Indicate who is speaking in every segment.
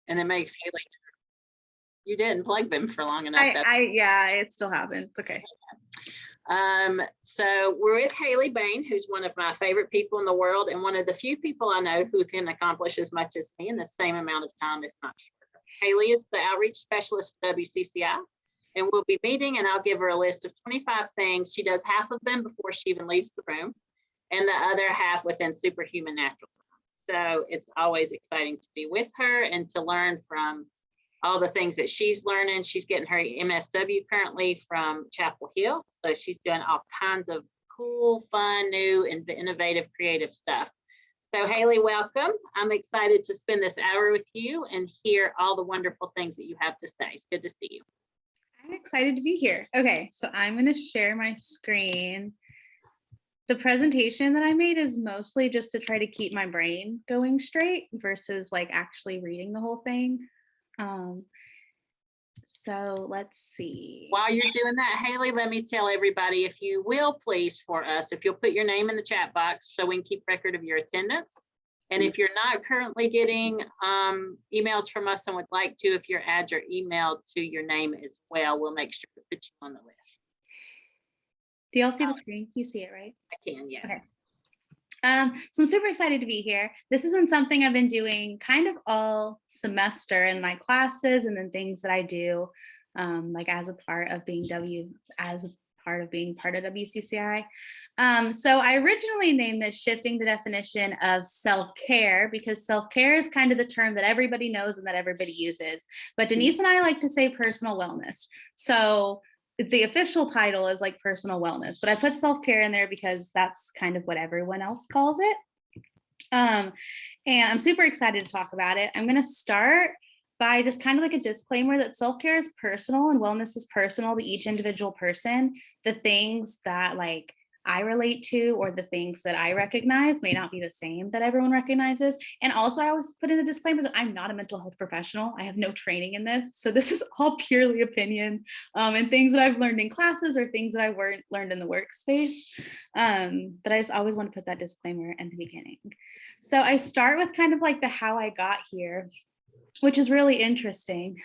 Speaker 1: And it makes Haley, you didn't plug them for long enough.
Speaker 2: Yeah, it still happens. Okay.
Speaker 1: So we're with Haley Bain, who's one of my favorite people in the world and one of the few people I know who can accomplish as much as me in the same amount of time, if not shorter. Haley is the outreach specialist for WCCI, and we'll be meeting, and I'll give her a list of 25 things. She does half of them before she even leaves the room, and the other half within superhuman natural time. So it's always exciting to be with her and to learn from all the things that she's learning. She's getting her MSW currently from Chapel Hill. So she's doing all kinds of cool, fun, new, and innovative, creative stuff. So Haley, welcome. I'm excited to spend this hour with you and hear all the wonderful things that you have to say. It's good to see you.
Speaker 2: I'm excited to be here. Okay, so I'm going to share my screen. The presentation that I made is mostly just to try to keep my brain going straight versus like actually reading the whole thing. So let's see.
Speaker 1: While you're doing that, Haley, let me tell everybody, if you will, please, for us, if you'll put your name in the chat box so we can keep record of your attendance. And if you're not currently getting emails from us and would like to, if you add your email to your name as well, we'll make sure to put you on the list.
Speaker 2: Do y'all see the screen? You see it, right?
Speaker 1: I can, yes.
Speaker 2: Okay. So I'm super excited to be here. This has been something I've been doing kind of all semester in my classes and then things that I do like as a part of being part of WCCI. So I originally named this shifting the definition of self-care because self-care is kind of the term that everybody knows and that everybody uses. But Denise and I like to say personal wellness. So the official title is like personal wellness, but I put self-care in there because that's kind of what everyone else calls it. And I'm super excited to talk about it. I'm going to start by just kind of like a disclaimer that self-care is personal and wellness is personal to each individual person. The things that like I relate to or the things that I recognize may not be the same that everyone recognizes. And also I always put in a disclaimer that I'm not a mental health professional. I have no training in this. So this is all purely opinion and things that I've learned in classes or things that I learned in the workspace. But I just always want to put that disclaimer in the beginning. So I start with kind of like the how I got here, which is really interesting.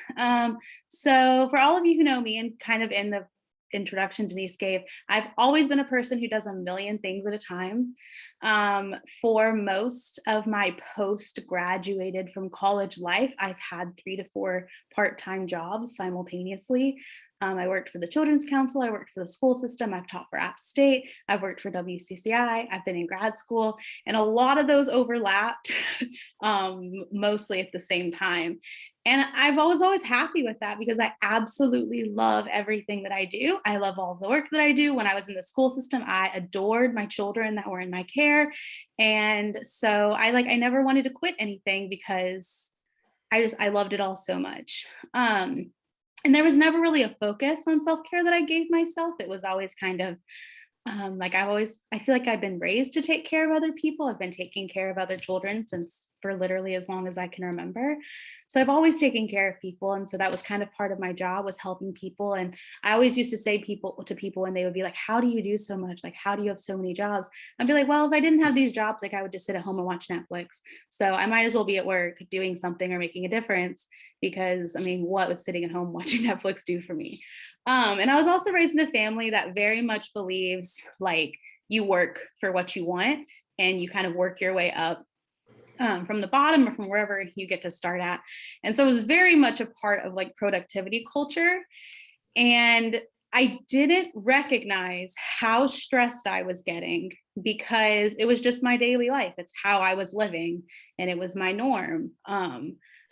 Speaker 2: So for all of you who know me and kind of in the introduction Denise gave, I've always been a person who does a million things at a time. For most of my post-graduated from college life, I've had 3 to 4 part-time jobs simultaneously. I worked for the Children's Council, I worked for the school system, I've taught for App State, I've worked for WCCI, I've been in grad school, and a lot of those overlapped mostly at the same time. And I was always happy with that because I absolutely love everything that I do. I love all the work that I do. When I was in the school system, I adored my children that were in my care. And so I never wanted to quit anything because I loved it all so much. And there was never really a focus on self-care that I gave myself. It was always kind of I feel like I've been raised to take care of other people. I've been taking care of other children since for literally as long as I can remember. So I've always taken care of people. And so that was kind of part of my job, was helping people. And I always used to say to people when they would be like, how do you do so much? Like, how do you have so many jobs? I'd be like, well, if I didn't have these jobs, like I would just sit at home and watch Netflix. So I might as well be at work doing something or making a difference because I mean, what would sitting at home watching Netflix do for me? And I was also raised in a family that very much believes like you work for what you want and you kind of work your way up from the bottom or from wherever you get to start at. And so it was very much a part of like productivity culture. And I didn't recognize how stressed I was getting because it was just my daily life. It's how I was living and it was my norm.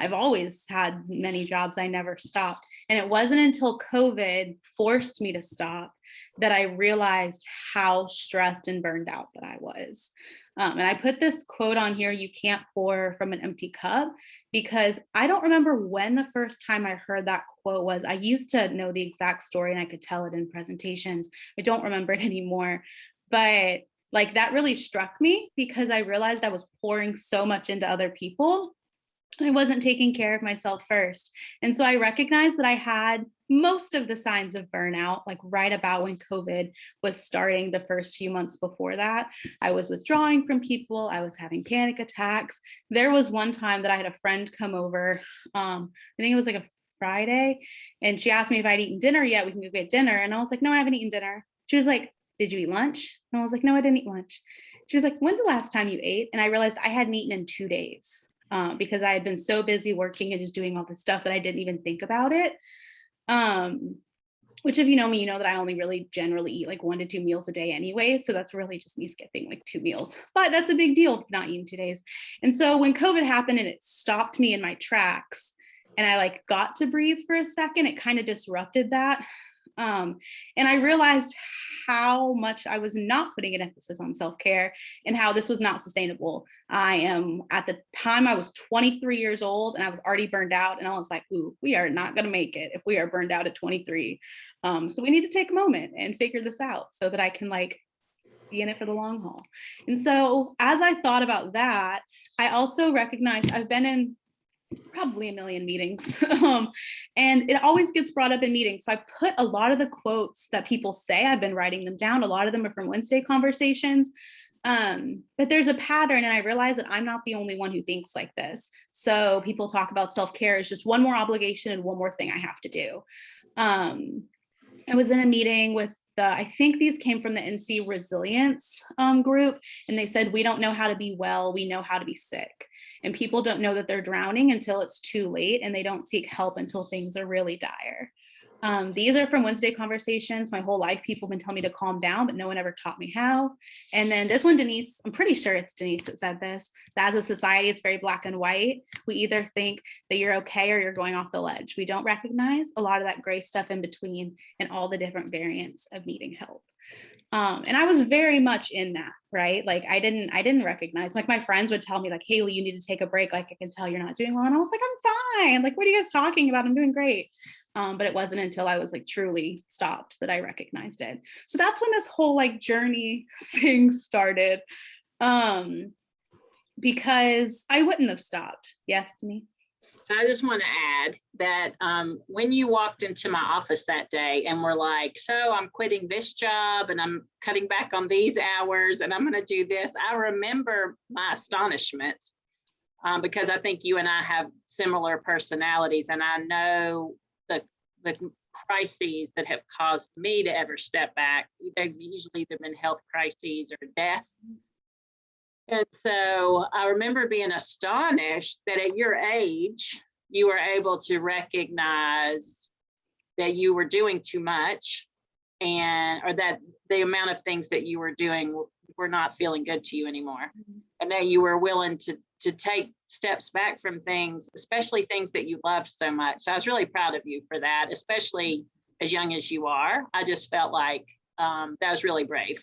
Speaker 2: I've always had many jobs. I never stopped. And it wasn't until COVID forced me to stop that I realized how stressed and burned out that I was. And I put this quote on here, "You can't pour from an empty cup," because I don't remember when the first time I heard that quote was. I used to know the exact story and I could tell it in presentations. I don't remember it anymore. But like that really struck me because I realized I was pouring so much into other people I wasn't taking care of myself first. And so I recognized that I had most of the signs of burnout, like right about when COVID was starting the first few months before that. I was withdrawing from people, I was having panic attacks. There was one time that I had a friend come over. I think it was like a Friday, and she asked me if I'd eaten dinner yet. We can go get dinner. And I was like, no, I haven't eaten dinner. She was like, did you eat lunch? And I was like, no, I didn't eat lunch. She was like, when's the last time you ate? And I realized I hadn't eaten in 2 days. Because I had been so busy working and just doing all this stuff that I didn't even think about it. Which if you know me, you know that I only really generally eat like 1 to 2 meals a day anyway. So that's really just me skipping like 2 meals. But that's a big deal, not eating 2 days. And so when COVID happened and it stopped me in my tracks and I like got to breathe for a second, it kind of disrupted that. And I realized how much I was not putting an emphasis on self-care and how this was not sustainable. At the time, I was 23 years old and I was already burned out. And I was like, ooh, we are not going to make it if we are burned out at 23. So we need to take a moment and figure this out so that I can like be in it for the long haul. And so as I thought about that, I also recognized I've been in probably a million meetings. And it always gets brought up in meetings. So I put a lot of the quotes that people say, I've been writing them down. A lot of them are from Wednesday conversations. But there's a pattern, and I realize that I'm not the only one who thinks like this. So people talk about self-care as just one more obligation and one more thing I have to do. I was in a meeting with I think these came from the NC Resilience group, and they said, we don't know how to be well, we know how to be sick. And people don't know that they're drowning until it's too late, and they don't seek help until things are really dire. These are from Wednesday conversations. My whole life, people have been telling me to calm down, but no one ever taught me how. And then this one, Denise, I'm pretty sure it's Denise that said this, that as a society, it's very black and white. We either think that you're okay or you're going off the ledge. We don't recognize a lot of that gray stuff in between and all the different variants of needing help. And I was very much in that, right? Like I didn't recognize, like my friends would tell me like, Haley, you need to take a break. Like I can tell you're not doing well. And I was like, I'm fine. Like, what are you guys talking about? I'm doing great. But it wasn't until I was like truly stopped that I recognized it. So that's when this whole like journey thing started. Because I wouldn't have stopped. Yes, to me.
Speaker 1: So I just want to add that when you walked into my office that day and were like, so I'm quitting this job and I'm cutting back on these hours and I'm going to do this, I remember my astonishment because I think you and I have similar personalities, and I know the crises that have caused me to ever step back. They've usually been health crises or death. And so I remember being astonished that at your age, you were able to recognize that you were doing too much, or that the amount of things that you were doing were not feeling good to you anymore. And that you were willing to take steps back from things, especially things that you loved so much. So I was really proud of you for that, especially as young as you are. I just felt like that was really brave.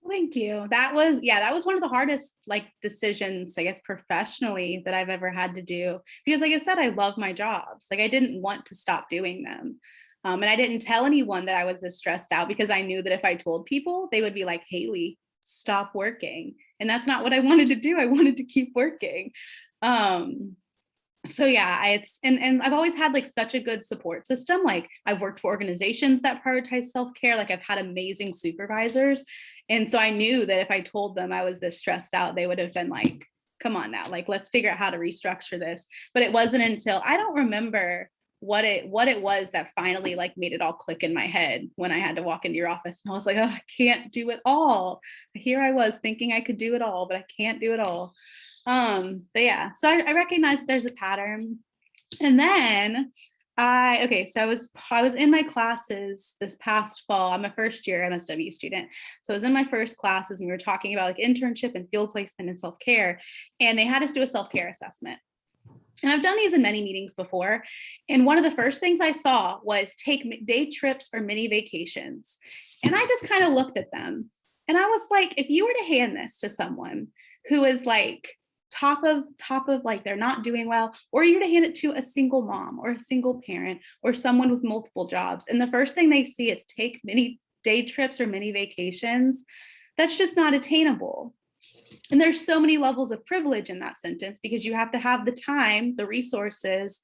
Speaker 2: Thank you. That was one of the hardest like decisions, I guess, professionally that I've ever had to do. Because like I said, I love my jobs. Like I didn't want to stop doing them. And I didn't tell anyone that I was this stressed out because I knew that if I told people, they would be like, Haley, stop working. And that's not what I wanted to do. I wanted to keep working. So yeah, and I've always had like such a good support system. Like I've worked for organizations that prioritize self-care. Like I've had amazing supervisors. And so I knew that if I told them I was this stressed out, they would have been like, come on now, like, let's figure out how to restructure this. But it wasn't until I don't remember what it was that finally like made it all click in my head when I had to walk into your office. And I was like, oh, I can't do it all. Here I was thinking I could do it all, but I can't do it all. But yeah, so I recognized there's a pattern. And then so I was in my classes this past fall. I'm a first year MSW student. So I was in my first classes and we were talking about like internship and field placement and self-care. And they had us do a self-care assessment. And I've done these in many meetings before. And one of the first things I saw was take day trips or mini vacations. And I just kind of looked at them and I was like, if you were to hand this to someone who is like top of like they're not doing well, or you're to hand it to a single mom or a single parent or someone with multiple jobs, and the first thing they see is take many day trips or mini vacations, that's just not attainable. And there's so many levels of privilege in that sentence, because you have to have the time, the resources,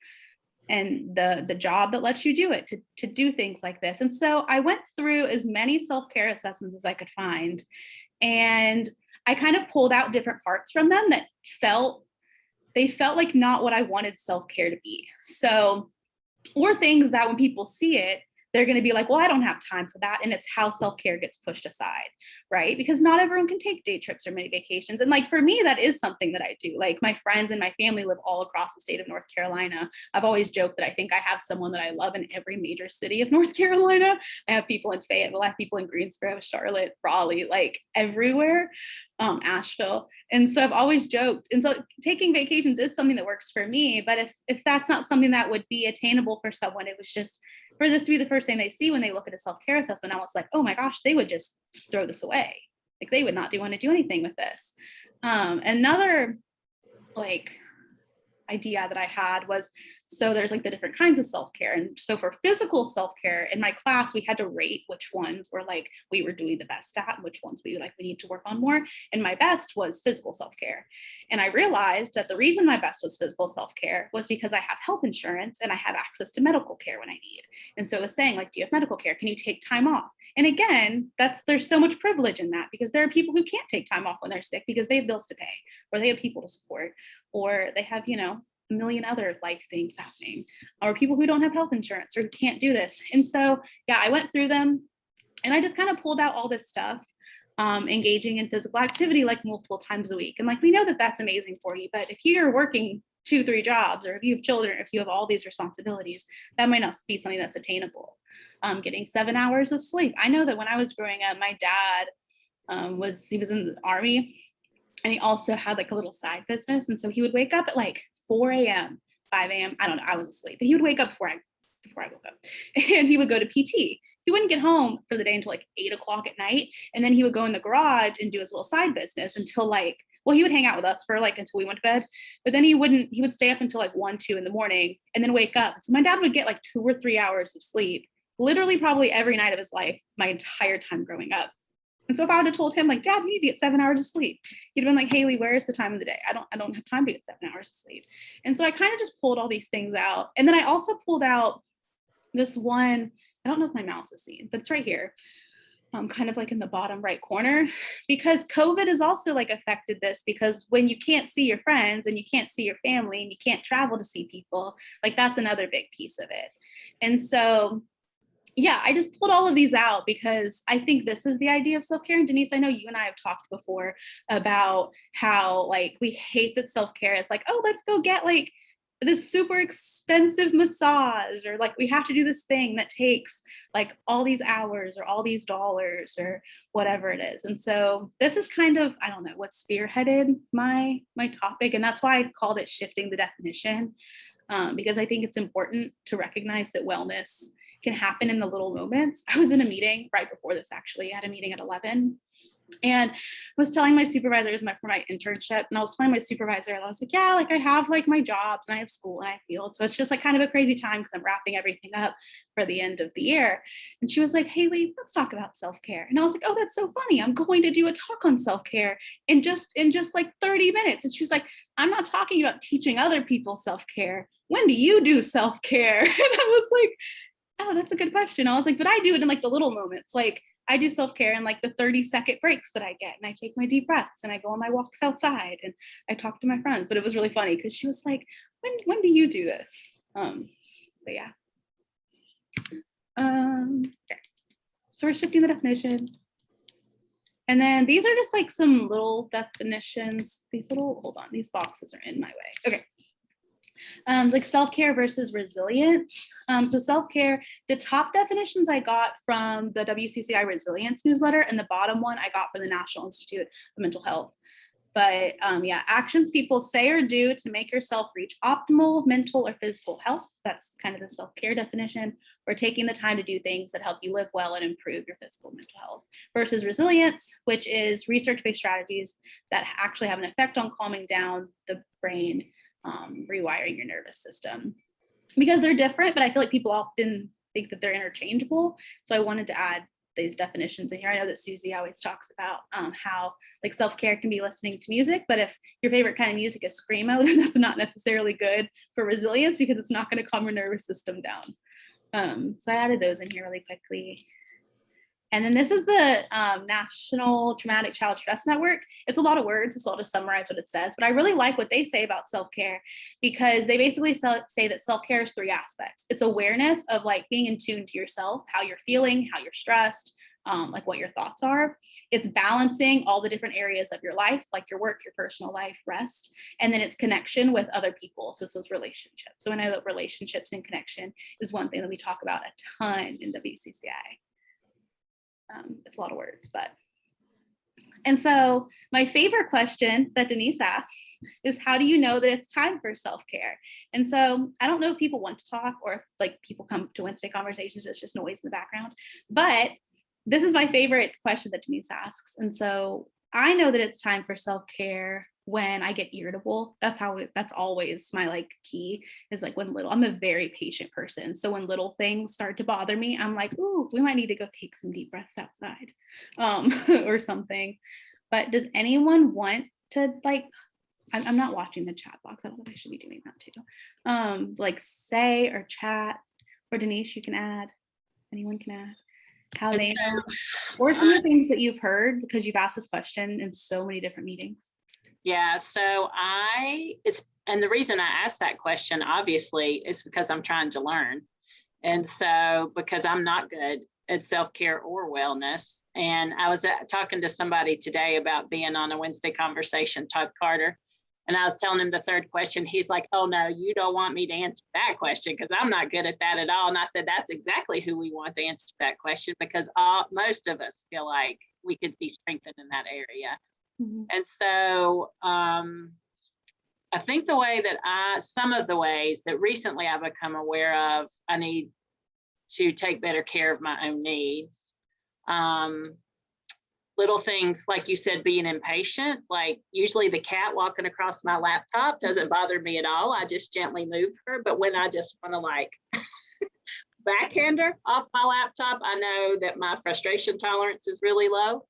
Speaker 2: and the job that lets you do it, to do things like this. And so I went through as many self-care assessments as I could find. And I kind of pulled out different parts from them that felt like not what I wanted self-care to be. So, or things that when people see it, they're going to be like, well, I don't have time for that. And it's how self-care gets pushed aside, right? Because not everyone can take day trips or many vacations. And like, for me, that is something that I do. Like, my friends and my family live all across the state of North Carolina. I've always joked that I think I have someone that I love in every major city of North Carolina. I have people in Fayetteville, I have people in Greensboro, Charlotte, Raleigh, like everywhere, Asheville. And so I've always joked. And so taking vacations is something that works for me. But if that's not something that would be attainable for someone, it was just for this to be the first thing they see when they look at a self-care assessment. Now it's like, oh my gosh, they would just throw this away. Like, they would not want to do anything with this. Another like idea that I had was, so there's like the different kinds of self-care. And so for physical self-care in my class, we had to rate which ones were like we were doing the best at, and which ones we need to work on more. And my best was physical self-care. And I realized that the reason my best was physical self-care was because I have health insurance and I have access to medical care when I need. And so it was saying, like, do you have medical care? Can you take time off? And again, there's so much privilege in that, because there are people who can't take time off when they're sick because they have bills to pay, or they have people to support, or they have, a million other life things happening, or people who don't have health insurance or can't do this. And so, yeah, I went through them and I just kind of pulled out all this stuff, engaging in physical activity like multiple times a week. And like, we know that that's amazing for you, but if you're working 2-3 jobs, or if you have children, if you have all these responsibilities, that might not be something that's attainable. Getting 7 hours of sleep. I know that when I was growing up, my dad was in the Army, and he also had like a little side business. And so he would wake up at like 4 a.m., 5 a.m. I don't know, I was asleep, but he would wake up before I woke up, and he would go to PT. He wouldn't get home for the day until like 8 o'clock at night. And then he would go in the garage and do his little side business until like, well, he would hang out with us for like until we went to bed, but then he would stay up until like 1, 2 in the morning and then wake up. So my dad would get like 2 or 3 hours of sleep, literally probably every night of his life, my entire time growing up. And so if I would have told him, like, Dad, you need to get 7 hours of sleep, he'd have been like, Haley, where's the time of the day? I don't have time to get 7 hours of sleep. And so I kind of just pulled all these things out. And then I also pulled out this one, I don't know if my mouse is seen, but it's right here, kind of like in the bottom right corner, because COVID has also like affected this, because when you can't see your friends and you can't see your family and you can't travel to see people, like that's another big piece of it. And so yeah, I just pulled all of these out because I think this is the idea of self-care. And Denise, I know you and I have talked before about how like we hate that self-care is like, oh, let's go get like this super expensive massage, or like we have to do this thing that takes like all these hours or all these dollars or whatever it is. And so this is kind of, I don't know, what spearheaded my topic. And that's why I called it shifting the definition, because I think it's important to recognize that wellness can happen in the little moments. I was in a meeting right before this, actually. I had a meeting at 11. And I was telling my supervisor, it was for my internship, and I was telling my supervisor, I was like, yeah, like I have like my jobs and I have school and I have field. So it's just like kind of a crazy time because I'm wrapping everything up for the end of the year. And she was like, Haley, let's talk about self-care. And I was like, oh, that's so funny. I'm going to do a talk on self-care in just like 30 minutes. And she was like, I'm not talking about teaching other people self-care. When do you do self-care? And I was like, oh, that's a good question. I was like, but I do it in like the little moments. Like I do self-care in like the 30-second breaks that I get, and I take my deep breaths and I go on my walks outside and I talk to my friends. But it was really funny because she was like, when do you do this? But yeah. Okay. So we're shifting the definition. And then these are just like some little definitions. Hold on, these boxes are in my way. Okay. Like self-care versus resilience. So self-care, the top definitions I got from the WCCI Resilience newsletter, and the bottom one I got from the National Institute of Mental Health. But yeah, actions people say or do to make yourself reach optimal mental or physical health. That's kind of the self-care definition, or taking the time to do things that help you live well and improve your physical and mental health. Versus resilience, which is research-based strategies that actually have an effect on calming down the brain, rewiring your nervous system, because they're different, but I feel like people often think that they're interchangeable. So I wanted to add these definitions in here. I know that Susie always talks about how like self-care can be listening to music, but if your favorite kind of music is screamo, then that's not necessarily good for resilience because it's not going to calm your nervous system down. So I added those in here really quickly. And then this is the National Traumatic Child Stress Network. It's a lot of words, so I'll just summarize what it says. But I really like what they say about self-care because they basically say that self-care is 3 aspects. It's awareness of like being in tune to yourself, how you're feeling, how you're stressed, like what your thoughts are. It's balancing all the different areas of your life, like your work, your personal life, rest. And then it's connection with other people. So it's those relationships. So I know that relationships and connection is one thing that we talk about a ton in WCCI. It's a lot of words, but. And so my favorite question that Denise asks is, how do you know that it's time for self-care? And so I don't know if people want to talk or if like people come to Wednesday conversations, it's just noise in the background, but this is my favorite question that Denise asks. And so I know that it's time for self-care when I get irritable. That's always my like key is like when I'm a very patient person. So when little things start to bother me, I'm like, ooh, we might need to go take some deep breaths outside or something. But does anyone want to like, I'm not watching the chat box. I don't know if I should be doing that too. Like say or chat, or Denise, you can add, anyone can add. How they know, or some of the things that you've heard because you've asked this question in so many different meetings.
Speaker 1: Yeah, so and the reason I asked that question, obviously, is because I'm trying to learn. And so, because I'm not good at self-care or wellness. And I was talking to somebody today about being on a Wednesday conversation, Todd Carter. And I was telling him the third question. He's like, oh, no, you don't want me to answer that question because I'm not good at that at all. And I said, that's exactly who we want to answer that question because most of us feel like we could be strengthened in that area. Mm-hmm. And so I think some of the ways that recently I've become aware of, I need to take better care of my own needs. Little things, like you said, being impatient, like usually the cat walking across my laptop doesn't bother me at all. I just gently move her. But when I just want to like backhand her off my laptop, I know that my frustration tolerance is really low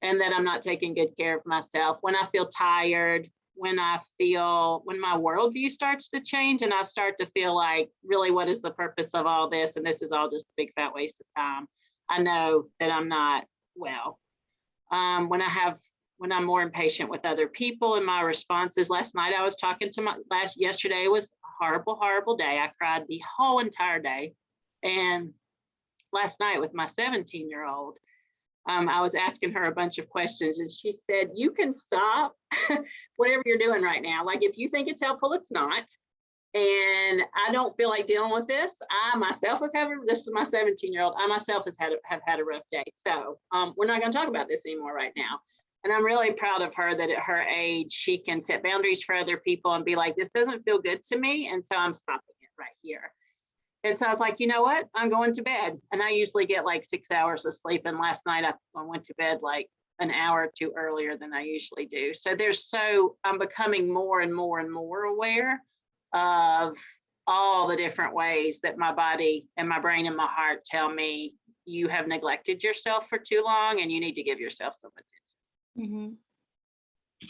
Speaker 1: and that I'm not taking good care of myself. When I feel tired, when my worldview starts to change and I start to feel like, really, what is the purpose of all this? And this is all just a big fat waste of time. I know that I'm not well. When I'm more impatient with other people and my responses. Last night I was talking to yesterday was a horrible, horrible day. I cried the whole entire day. And last night with my 17-year-old, I was asking her a bunch of questions and she said, you can stop whatever you're doing right now. Like if you think it's helpful, it's not. And I don't feel like dealing with this. This is my 17-year-old. I myself have had a rough day. So we're not going to talk about this anymore right now. And I'm really proud of her that at her age, she can set boundaries for other people and be like, this doesn't feel good to me. And so I'm stopping it right here. And so I was like, you know what? I'm going to bed. And I usually get like 6 hours of sleep. And last night I went to bed like an hour or two earlier than I usually do. So I'm becoming more and more and more aware of all the different ways that my body and my brain and my heart tell me you have neglected yourself for too long and you need to give yourself some attention.
Speaker 2: Mm-hmm.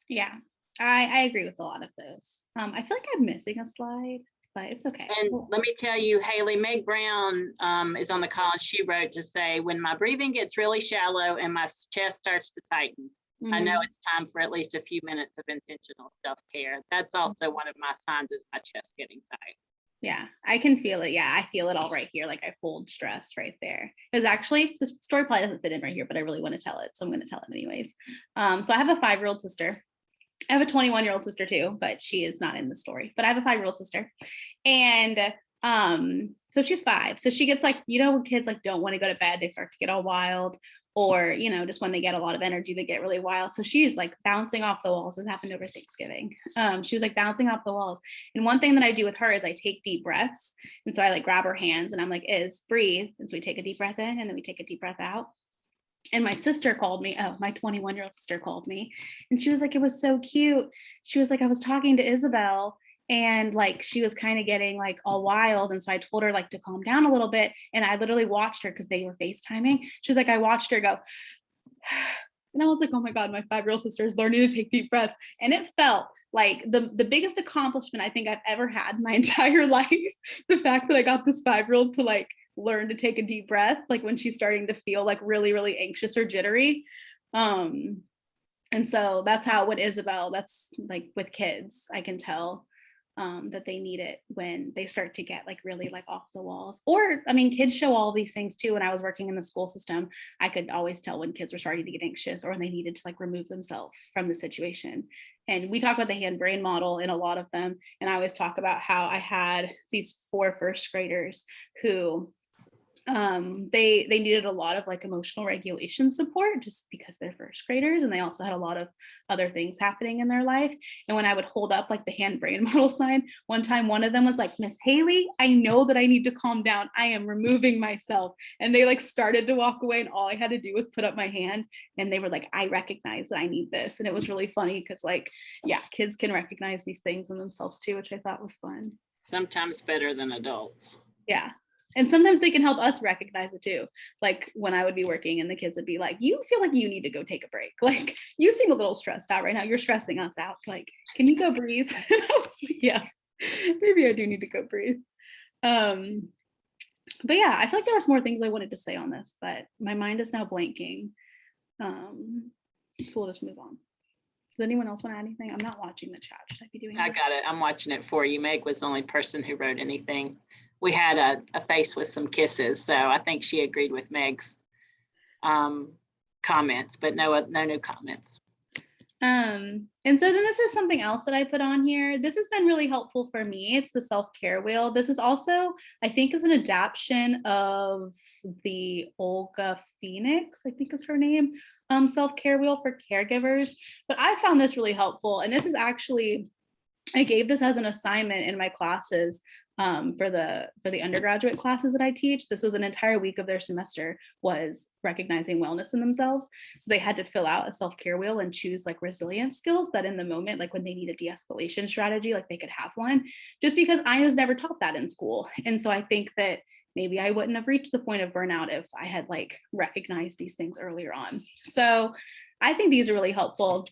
Speaker 2: Yeah, I agree with a lot of those. I feel like I'm missing a slide, but it's okay.
Speaker 1: And let me tell you, Haley, Meg Brown is on the call and she wrote to say, when my breathing gets really shallow and my chest starts to tighten, mm-hmm. I know it's time for at least a few minutes of intentional self-care. That's also one of my signs is my chest getting tight.
Speaker 2: Yeah, I can feel it. Yeah, I feel it all right here. Like I hold stress right there. Because actually, this story probably doesn't fit in right here, but I really want to tell it. So I'm going to tell it anyways. So I have a 5-year-old sister. I have a 21-year-old sister too, but she is not in the story. But I have a 5-year-old sister. And so she's 5. So she gets like, when kids like don't want to go to bed, they start to get all wild. Or, just when they get a lot of energy, they get really wild. So she's like bouncing off the walls. This happened over Thanksgiving. She was like bouncing off the walls. And one thing that I do with her is I take deep breaths. And so I like grab her hands and I'm like, breathe. And so we take a deep breath in and then we take a deep breath out. And my sister called me. My 21-year-old sister called me. And she was like, it was so cute. She was like, I was talking to Isabel and like she was kind of getting like all wild, and so I told her like to calm down a little bit, and I literally watched her because they were FaceTiming. She was like, I watched her go and I was like, oh my God, my 5-year-old sister is learning to take deep breaths. And it felt like the biggest accomplishment I think I've ever had in my entire life. The fact that I got this 5-year-old to like learn to take a deep breath, like when she's starting to feel like really, really anxious or jittery. And so that's how with Isabel, that's like with kids, I can tell that they need it when they start to get like really like off the walls. Or, I mean, kids show all these things too. When I was working in the school system, I could always tell when kids were starting to get anxious or when they needed to like remove themselves from the situation. And we talk about the hand brain model in a lot of them. And I always talk about how I had these 4 first graders who they needed a lot of like emotional regulation support just because they're first graders, and they also had a lot of other things happening in their life. And when I would hold up like the hand brain model sign, one time one of them was like, Miss Haley, I know that I need to calm down, I am removing myself. And they like started to walk away, and all I had to do was put up my hand, and they were like, I recognize that I need this. And it was really funny because like, yeah, kids can recognize these things in themselves too, which I thought was fun.
Speaker 1: Sometimes better than adults.
Speaker 2: Yeah. And sometimes they can help us recognize it too. Like when I would be working and the kids would be like, you feel like you need to go take a break. Like, you seem a little stressed out right now. You're stressing us out. Like, can you go breathe? And I was like, yeah, maybe I do need to go breathe. But yeah, I feel like there was more things I wanted to say on this, but my mind is now blanking. So we'll just move on. Does anyone else want to add anything? I'm not watching the chat. Should I be doing that?
Speaker 1: I got it. I'm watching it for you. Meg was the only person who wrote anything. We had a face with some kisses, so I think she agreed with Meg's comments, but no new comments.
Speaker 2: And so then this is something else that I put on here. This has been really helpful for me. It's the self-care wheel. This is also, I think, is an adaptation of the Olga Phoenix, I think is her name, self-care wheel for caregivers. But I found this really helpful. And this is actually, I gave this as an assignment in my classes for the undergraduate classes that I teach. This was an entire week of their semester was recognizing wellness in themselves. So they had to fill out a self-care wheel and choose like resilience skills that in the moment, like when they need a de-escalation strategy, like they could have one, just because I was never taught that in school. And so I think that maybe I wouldn't have reached the point of burnout if I had like recognized these things earlier on. So I think these are really helpful.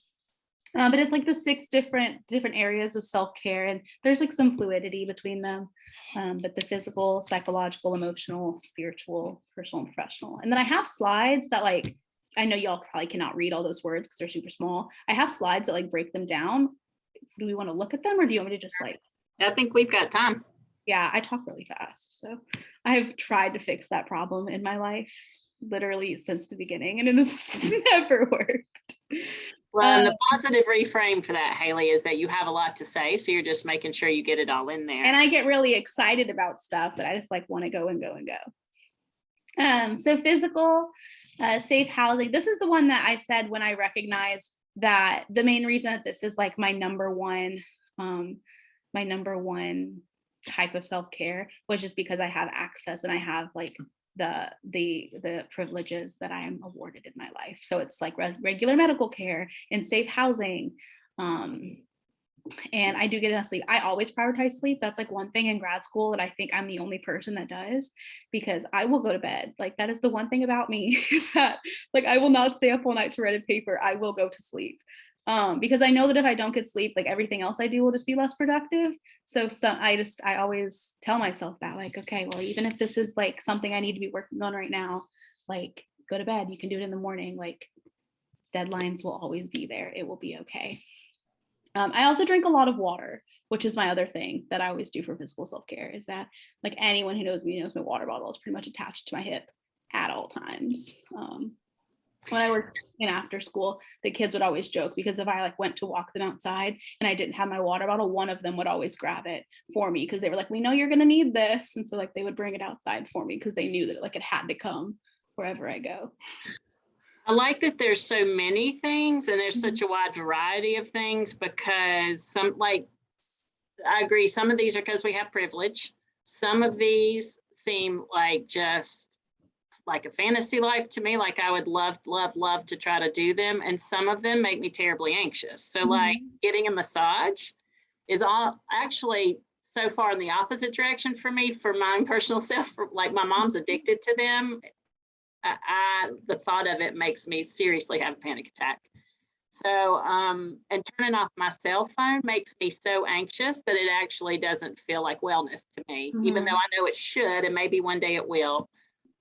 Speaker 2: But it's like the 6 different areas of self-care, and there's like some fluidity between them. But the physical, psychological, emotional, spiritual, personal, and professional. And then I have slides that like, I know y'all probably cannot read all those words because they're super small. I have slides that like break them down. Do we want to look at them, or do you want me to just like?
Speaker 1: I think we've got time.
Speaker 2: Yeah, I talk really fast. So I've tried to fix that problem in my life literally since the beginning, and it has never worked.
Speaker 1: Well, and the positive reframe for that, Haley, is that you have a lot to say. So you're just making sure you get it all in there.
Speaker 2: And I get really excited about stuff that I just like want to go and go and go. So physical, safe housing. This is the one that I said when I recognized that the main reason that this is like my number one type of self-care was just because I have access and I have like the privileges that I am awarded in my life. So it's like regular medical care and safe housing. And I do get enough sleep. I always prioritize sleep. That's like one thing in grad school that I think I'm the only person that does, because I will go to bed. Like that is the one thing about me is that like I will not stay up all night to write a paper. I will go to sleep. Because I know that if I don't get sleep, like everything else I do will just be less productive. So I always tell myself that like, okay, well, even if this is like something I need to be working on right now, like go to bed, you can do it in the morning. Like deadlines will always be there. It will be okay. I also drink a lot of water, which is my other thing that I always do for physical self-care, is that like anyone who knows me knows my water bottle is pretty much attached to my hip at all times. When I worked in after school, the kids would always joke because if I like went to walk them outside and I didn't have my water bottle, one of them would always grab it for me because they were like, we know you're going to need this. And so like they would bring it outside for me because they knew that like it had to come wherever I go.
Speaker 1: I like that there's so many things and there's such a wide variety of things, because some, like, I agree, some of these are because we have privilege. Some of these seem like just like a fantasy life to me, like I would love to try to do them. And some of them make me terribly anxious. So like getting a massage is all actually so far in the opposite direction for me, for my own personal self. Like my mom's addicted to them. The thought of it makes me seriously have a panic attack. So, and turning off my cell phone makes me so anxious that it actually doesn't feel like wellness to me, even though I know it should, and maybe one day it will.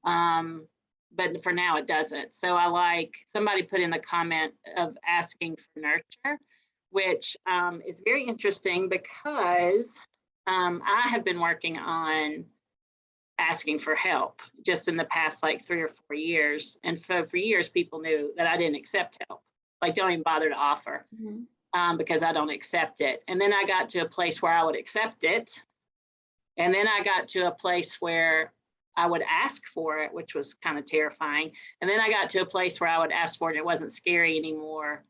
Speaker 1: But for now it doesn't. So I like, somebody put in the comment of asking for nurture, which is very interesting because I have been working on asking for help just in the past like 3 or 4 years. And for years, people knew that I didn't accept help. Like, don't even bother to offer because I don't accept it. And then I got to a place where I would accept it. And then I got to a place where I would ask for it, which was kind of terrifying. And then I got to a place where I would ask for it and it wasn't scary anymore.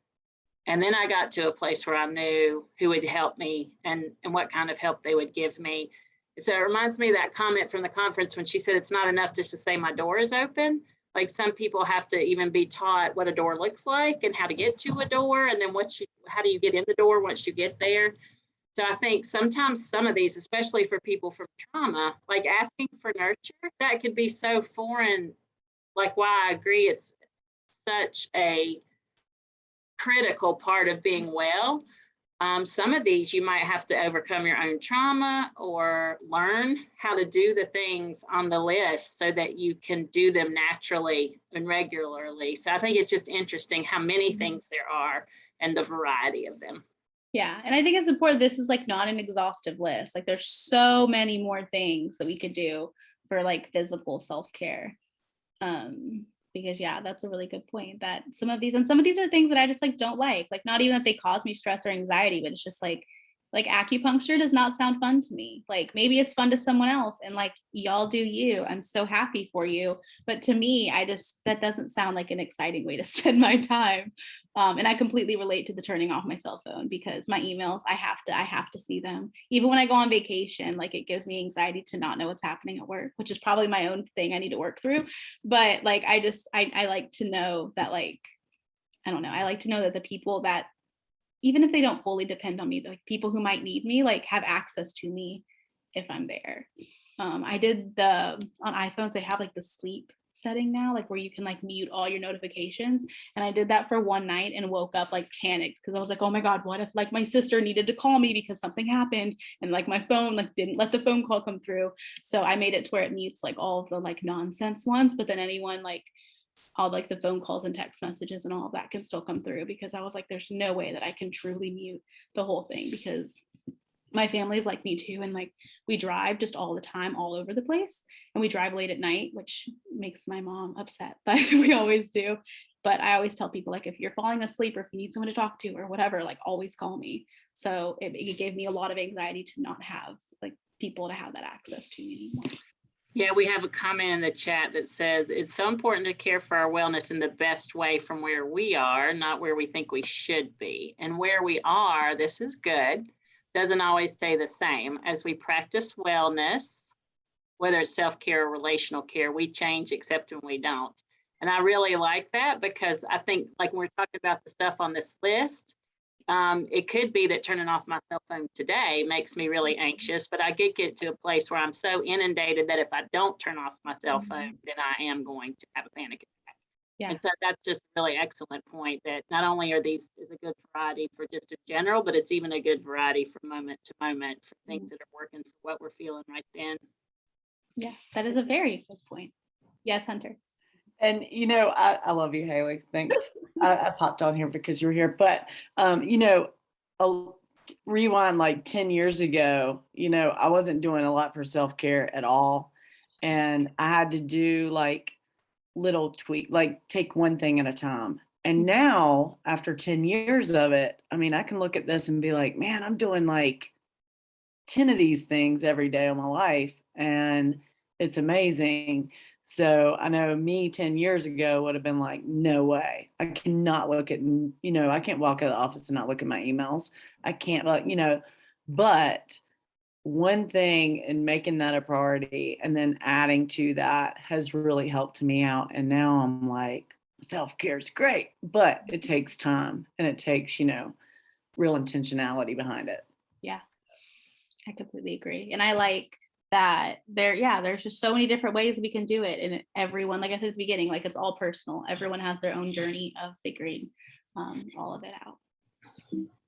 Speaker 1: And then I got to a place where I knew who would help me and what kind of help they would give me. So it reminds me of that comment from the conference when she said it's not enough just to say my door is open. Like, some people have to even be taught what a door looks like and how to get to a door, and then how do you get in the door once you get there. So I think sometimes some of these, especially for people from trauma, like asking for nurture, that could be so foreign. Like, why I agree it's such a critical part of being well. Some of these you might have to overcome your own trauma or learn how to do the things on the list so that you can do them naturally and regularly. So I think it's just interesting how many things there are and the variety of them.
Speaker 2: Yeah. And I think it's important. This is like not an exhaustive list. Like, there's so many more things that we could do for like physical self-care. Because yeah, that's a really good point, that some of these are things that I just like don't like not even that they cause me stress or anxiety, but it's just like acupuncture does not sound fun to me. Like, maybe it's fun to someone else, and like, y'all do you. I'm so happy for you. But to me, that doesn't sound like an exciting way to spend my time. And I completely relate to the turning off my cell phone, because my emails, I have to see them. Even when I go on vacation, like, it gives me anxiety to not know what's happening at work, which is probably my own thing I need to work through. But like, I like to know that, like, I don't know, I like to know that the people that, even if they don't fully depend on me, like people who might need me, like, have access to me if I'm there. I did on iPhones, they have like the sleep setting now, like where you can like mute all your notifications. And I did that for one night and woke up like panicked, because I was like, oh my God, what if like my sister needed to call me because something happened and like my phone like didn't let the phone call come through. So I made it to where it mutes like all of the like nonsense ones, but then anyone like all like the phone calls and text messages and all of that can still come through, because I was like, there's no way that I can truly mute the whole thing, because my family's like me too. And like, we drive just all the time, all over the place. And we drive late at night, which makes my mom upset, but we always do. But I always tell people, like, if you're falling asleep or if you need someone to talk to or whatever, like, always call me. So it gave me a lot of anxiety to not have like people to have that access to me anymore.
Speaker 1: Yeah, we have a comment in the chat that says it's so important to care for our wellness in the best way from where we are, not where we think we should be. And where we are, this is good, doesn't always stay the same. As we practice wellness, whether it's self-care or relational care, we change except when we don't. And I really like that, because I think, like, when we're talking about the stuff on this list, it could be that turning off my cell phone today makes me really anxious, but I get to a place where I'm so inundated that if I don't turn off my cell phone, then I am going to have a panic attack. Yeah. And so that's just a really excellent point, that not only are these is a good variety for just in general, but it's even a good variety from moment to moment for things that are working for what we're feeling right then.
Speaker 2: Yeah, that is a very good point. Yes, Hunter.
Speaker 3: And, you know, I love you, Haley. Thanks. I popped on here because you were here. But, you know, rewind like 10 years ago, you know, I wasn't doing a lot for self-care at all. And I had to do like little tweak, like take one thing at a time. And now, after 10 years of it, I mean, I can look at this and be like, man, I'm doing like 10 of these things every day of my life. And it's amazing. So I know me 10 years ago would have been like, no way. I cannot look at, you know, I can't walk out of the office and not look at my emails. I can't, like, you know, but one thing in making that a priority and then adding to that has really helped me out. And now I'm like, self-care is great, but it takes time and it takes, you know, real intentionality behind it.
Speaker 2: Yeah, I completely agree. And I like that there's just so many different ways we can do it. And everyone, like I said at the beginning, like it's all personal. Everyone has their own journey of figuring all of it out.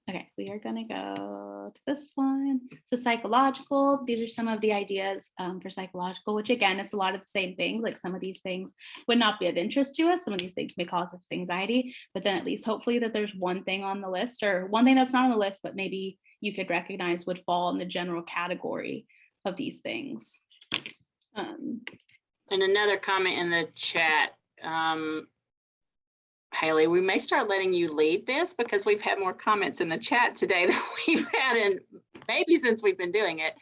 Speaker 2: Okay, we are going to go to this one. So psychological, these are some of the ideas for psychological, which again, it's a lot of the same things. Like some of these things would not be of interest to us. Some of these things may cause us anxiety, but then at least hopefully that there's one thing on the list or one thing that's not on the list, but maybe you could recognize would fall in the general category of these things.
Speaker 1: And another comment in the chat, Haley, we may start letting you lead this because we've had more comments in the chat today than we've had in maybe since we've been doing it.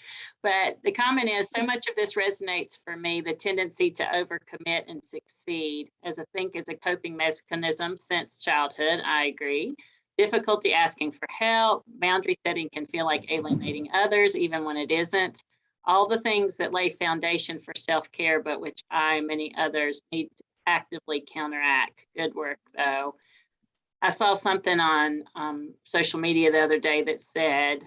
Speaker 1: But the comment is, so much of this resonates for me, the tendency to overcommit and succeed as I think is a coping mechanism since childhood. I agree. Difficulty asking for help, boundary setting can feel like alienating others, even when it isn't. All the things that lay foundation for self-care, but which I and many others need to actively counteract. Good work, though. I saw something on social media the other day that said,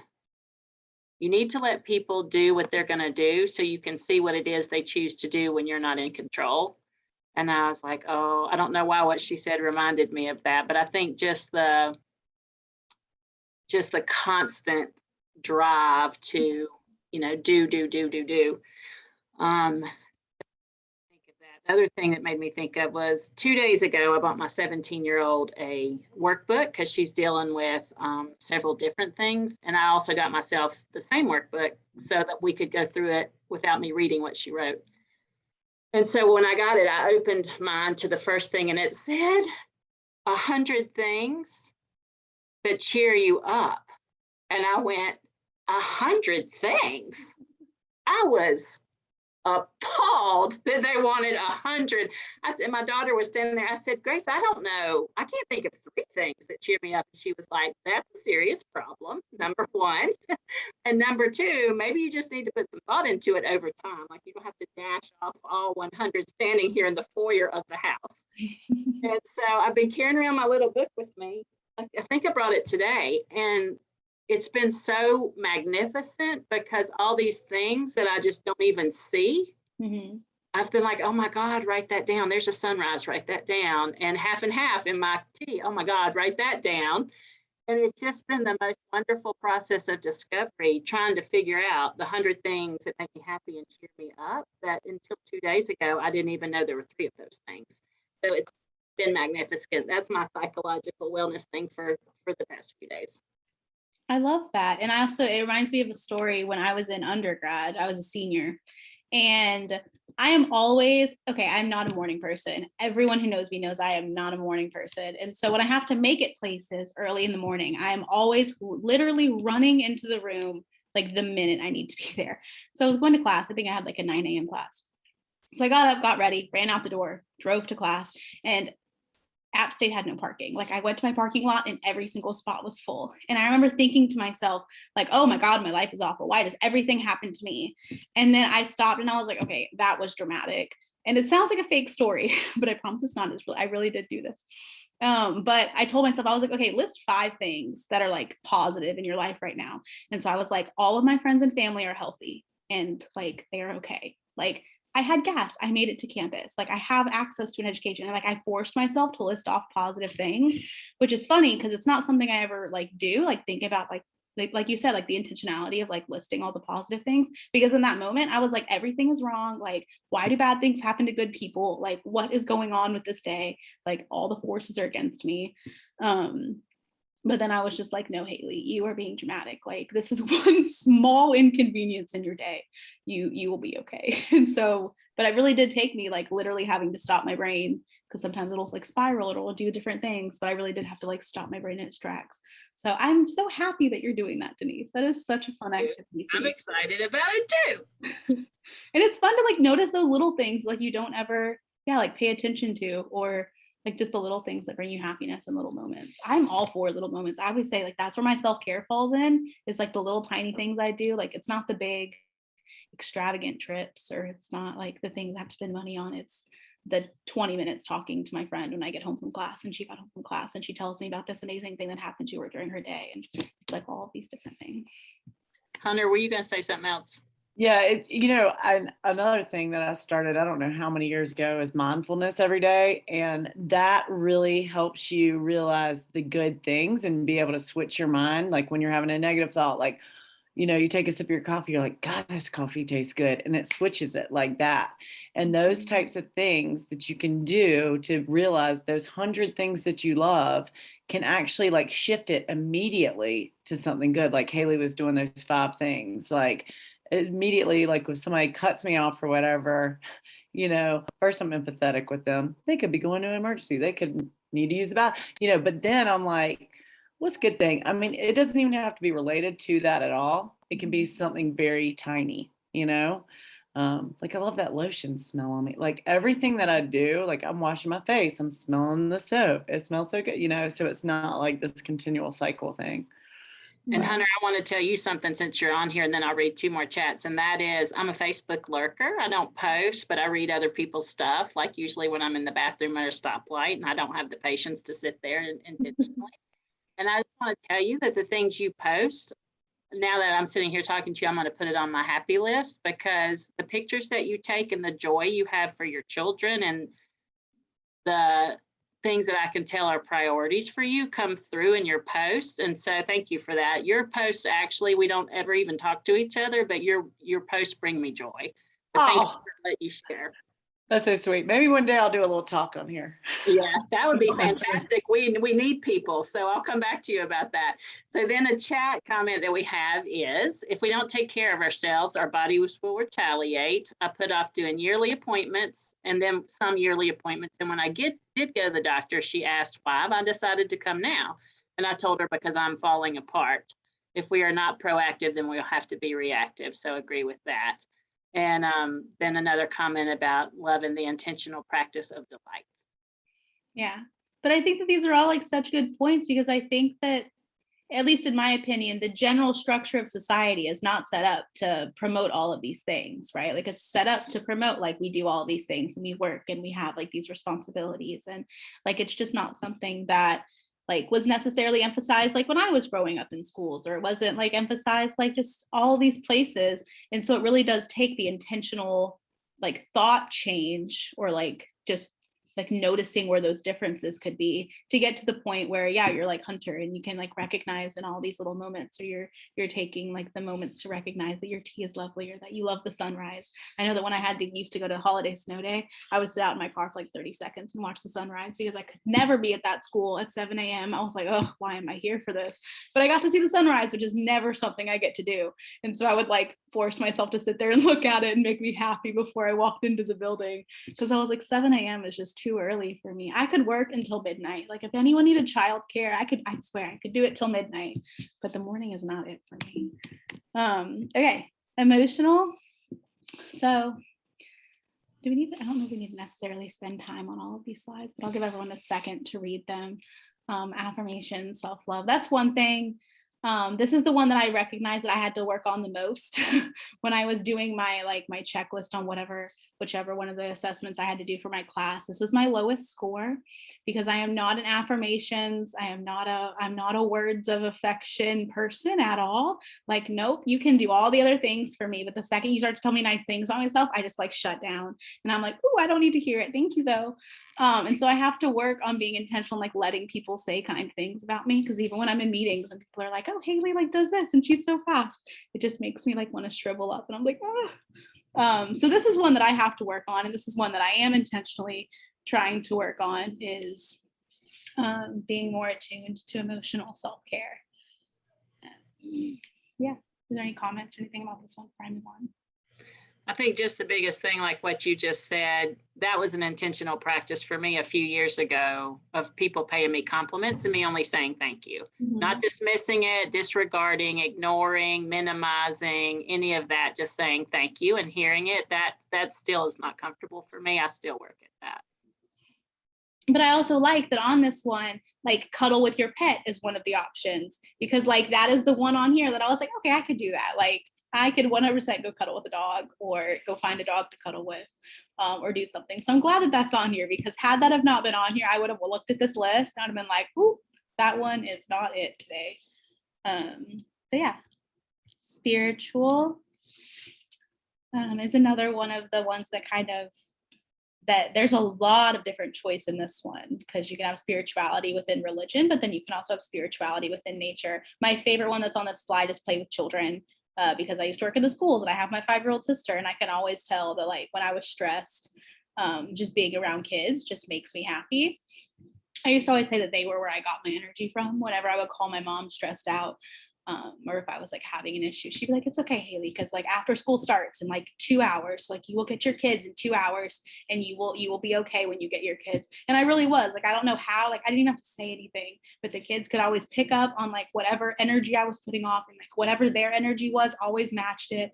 Speaker 1: you need to let people do what they're going to do so you can see what it is they choose to do when you're not in control. And I was like, oh, I don't know why what she said reminded me of that, but I think just the constant drive to, do. Other thing that made me think of was 2 days ago, I bought my 17-year-old a workbook because she's dealing with several different things. And I also got myself the same workbook so that we could go through it without me reading what she wrote. And so when I got it, I opened mine to the first thing and it said 100 things that cheer you up. And I went, 100 things? I was appalled that they wanted 100. I said, my daughter was standing there. I said, Grace, I don't know. I can't think of 3 things that cheer me up. And she was like, that's a serious problem, number 1. And number 2, maybe you just need to put some thought into it over time. Like you don't have to dash off all 100 standing here in the foyer of the house. And so I've been carrying around my little book with me. I think I brought it today. And it's been so magnificent because all these things that I just don't even see, I've been like, oh my God, write that down. There's a sunrise, write that down. And half and half in my tea, oh my God, write that down. And it's just been the most wonderful process of discovery, trying to figure out the 100 things that make me happy and cheer me up that until 2 days ago, I didn't even know there were 3 of those things. So it's been magnificent. That's my psychological wellness thing for the past few days.
Speaker 2: I love that. And it reminds me of a story when I was in undergrad. I was a senior and I am always, I'm not a morning person. Everyone who knows me knows I am not a morning person. And so when I have to make it places early in the morning, I am always literally running into the room like the minute I need to be there. So I was going to class. I think I had like a 9 a.m. class. So I got up, got ready, ran out the door, drove to class, and App State had no parking. Like I went to my parking lot and every single spot was full. And I remember thinking to myself, like, oh my God, my life is awful. Why does everything happen to me? And then I stopped and I was like, okay, that was dramatic. And it sounds like a fake story, but I promise it's not. I really did do this. But I told myself, I was like, okay, list 5 things that are like positive in your life right now. And so I was like, all of my friends and family are healthy and like, they're okay. Like I had gas. I made it to campus. Like I have access to an education. And like I forced myself to list off positive things, which is funny because it's not something I ever like do, like think about like you said, like the intentionality of like listing all the positive things, because in that moment I was like, everything is wrong. Like, why do bad things happen to good people? Like, what is going on with this day? Like all the forces are against me. But then I was just like, no, Haley, you are being dramatic. Like this is one small inconvenience in your day. You will be okay. And so, but it really did take me like literally having to stop my brain, because sometimes it'll like spiral, it'll do different things, but I really did have to like stop my brain in its tracks. So I'm so happy that you're doing that, Denise. That is such a fun activity.
Speaker 1: I'm excited about it too.
Speaker 2: And it's fun to like notice those little things like you don't ever, like pay attention to, or like just the little things that bring you happiness in little moments. I'm all for little moments. I always say like that's where my self-care falls in, is like the little tiny things I do. Like it's not the big extravagant trips, or it's not like the things I have to spend money on. It's the 20 minutes talking to my friend when I get home from class, and she got home from class and she tells me about this amazing thing that happened to her during her day. And it's like all of these different things.
Speaker 1: Hunter, were you going to say something else?
Speaker 3: Yeah, it's, another thing that I started, I don't know how many years ago, is mindfulness every day. And that really helps you realize the good things and be able to switch your mind. Like when you're having a negative thought, like, you take a sip of your coffee, you're like, God, this coffee tastes good. And it switches it like that. And those types of things that you can do to realize those 100 things that you love can actually like shift it immediately to something good. Like Haley was doing those 5 things, like immediately, like if somebody cuts me off or whatever, first I'm empathetic with them. They could be going to an emergency. They could need to use the bathroom, but then I'm like, what's a good thing? I mean, it doesn't even have to be related to that at all. It can be something very tiny, like I love that lotion smell on me. Like everything that I do, like I'm washing my face, I'm smelling the soap. It smells so good, so it's not like this continual cycle thing.
Speaker 1: And Hunter, I want to tell you something since you're on here, and then I'll read 2 more chats. And that is, I'm a Facebook lurker. I don't post, but I read other people's stuff, like usually when I'm in the bathroom at a stoplight, and I don't have the patience to sit there and intentionally. And I just want to tell you that the things you post, now that I'm sitting here talking to you, I'm going to put it on my happy list, because the pictures that you take and the joy you have for your children and the things that I can tell are priorities for you come through in your posts. And so thank you for that. Your posts, actually, we don't ever even talk to each other, but your posts bring me joy. So thank you for letting you share.
Speaker 3: That's so sweet. Maybe one day I'll do a little talk on here.
Speaker 1: Yeah, that would be fantastic. We need people. So I'll come back to you about that. So then a chat comment that we have is, if we don't take care of ourselves, our bodies will retaliate. I put off doing yearly appointments and then some yearly appointments. And when I did go to the doctor, she asked why I decided to come now. And I told her because I'm falling apart. If we are not proactive, then we'll have to be reactive. So agree with that. And then another comment about loving the intentional practice of delights.
Speaker 2: Yeah, but I think that these are all like such good points, because I think that, at least in my opinion, the general structure of society is not set up to promote all of these things, right? Like it's set up to promote, like we do all these things and we work and we have like these responsibilities, and like it's just not something that like was necessarily emphasized like when I was growing up in schools, or it wasn't like emphasized like just all these places. And so it really does take the intentional like thought change, or like just like noticing where those differences could be, to get to the point where, yeah, you're like Hunter and you can like recognize in all these little moments, or you're taking like the moments to recognize that your tea is lovely, or that you love the sunrise. I know that when I used to go to holiday snow day, I would sit out in my car for like 30 seconds and watch the sunrise, because I could never be at that school at 7 a.m. I was like, oh, why am I here for this? But I got to see the sunrise, which is never something I get to do. And so I would like force myself to sit there and look at it and make me happy before I walked into the building, because I was like, 7 a.m. is just too early for me. I could work until midnight. Like if anyone needed childcare, I swear I could do it till midnight, but the morning is not it for me. Okay, emotional. So do we need to, I don't know if we need to necessarily spend time on all of these slides, but I'll give everyone a second to read them. Affirmations, self-love. That's one thing. This is the one that I recognize that I had to work on the most when I was doing my checklist on whichever one of the assessments I had to do for my class. This was my lowest score, because I am not an affirmations. I'm not a words of affection person at all. Like, nope, you can do all the other things for me, but the second you start to tell me nice things about myself, I just like shut down, and I'm like, oh, I don't need to hear it. Thank you though. And so I have to work on being intentional, like letting people say kind things about me, because even when I'm in meetings and people are like, oh, Haley like does this and she's so fast, it just makes me like want to shrivel up, and I'm like, ah. So this is one that I have to work on, and this is one that I am intentionally trying to work on, is being more attuned to emotional self-care. Yeah, is there any comments or anything about this one before I move on?
Speaker 1: I think just the biggest thing, like what you just said, that was an intentional practice for me a few years ago, of people paying me compliments and me only saying thank you, not dismissing it, disregarding, ignoring, minimizing, any of that, just saying thank you and hearing it. That still is not comfortable for me. I still work at that.
Speaker 2: But I also like that on this one, like cuddle with your pet is one of the options, because like that is the one on here that I was like, okay, I could do that. Like I could 100% go cuddle with a dog, or go find a dog to cuddle with, or do something. So I'm glad that that's on here, because had that have not been on here, I would have looked at this list and I'd have been like, ooh, that one is not it today. But yeah. spiritual is another one of the ones that that there's a lot of different choice in this one, because you can have spirituality within religion, but then you can also have spirituality within nature. My favorite one that's on this slide is play with children, because I used to work in the schools and I have my 5-year-old sister, and I can always tell that like when I was stressed, just being around kids just makes me happy. I used to always say that they were where I got my energy from. Whenever I would call my mom stressed out, or if I was like having an issue, she'd be like, "It's okay, Haley, because like after school starts in like 2 hours, like you will get your kids in 2 hours, and you will be okay when you get your kids." And I really was like, I don't know how, like I didn't even have to say anything, but the kids could always pick up on like whatever energy I was putting off, and like whatever their energy was, always matched it.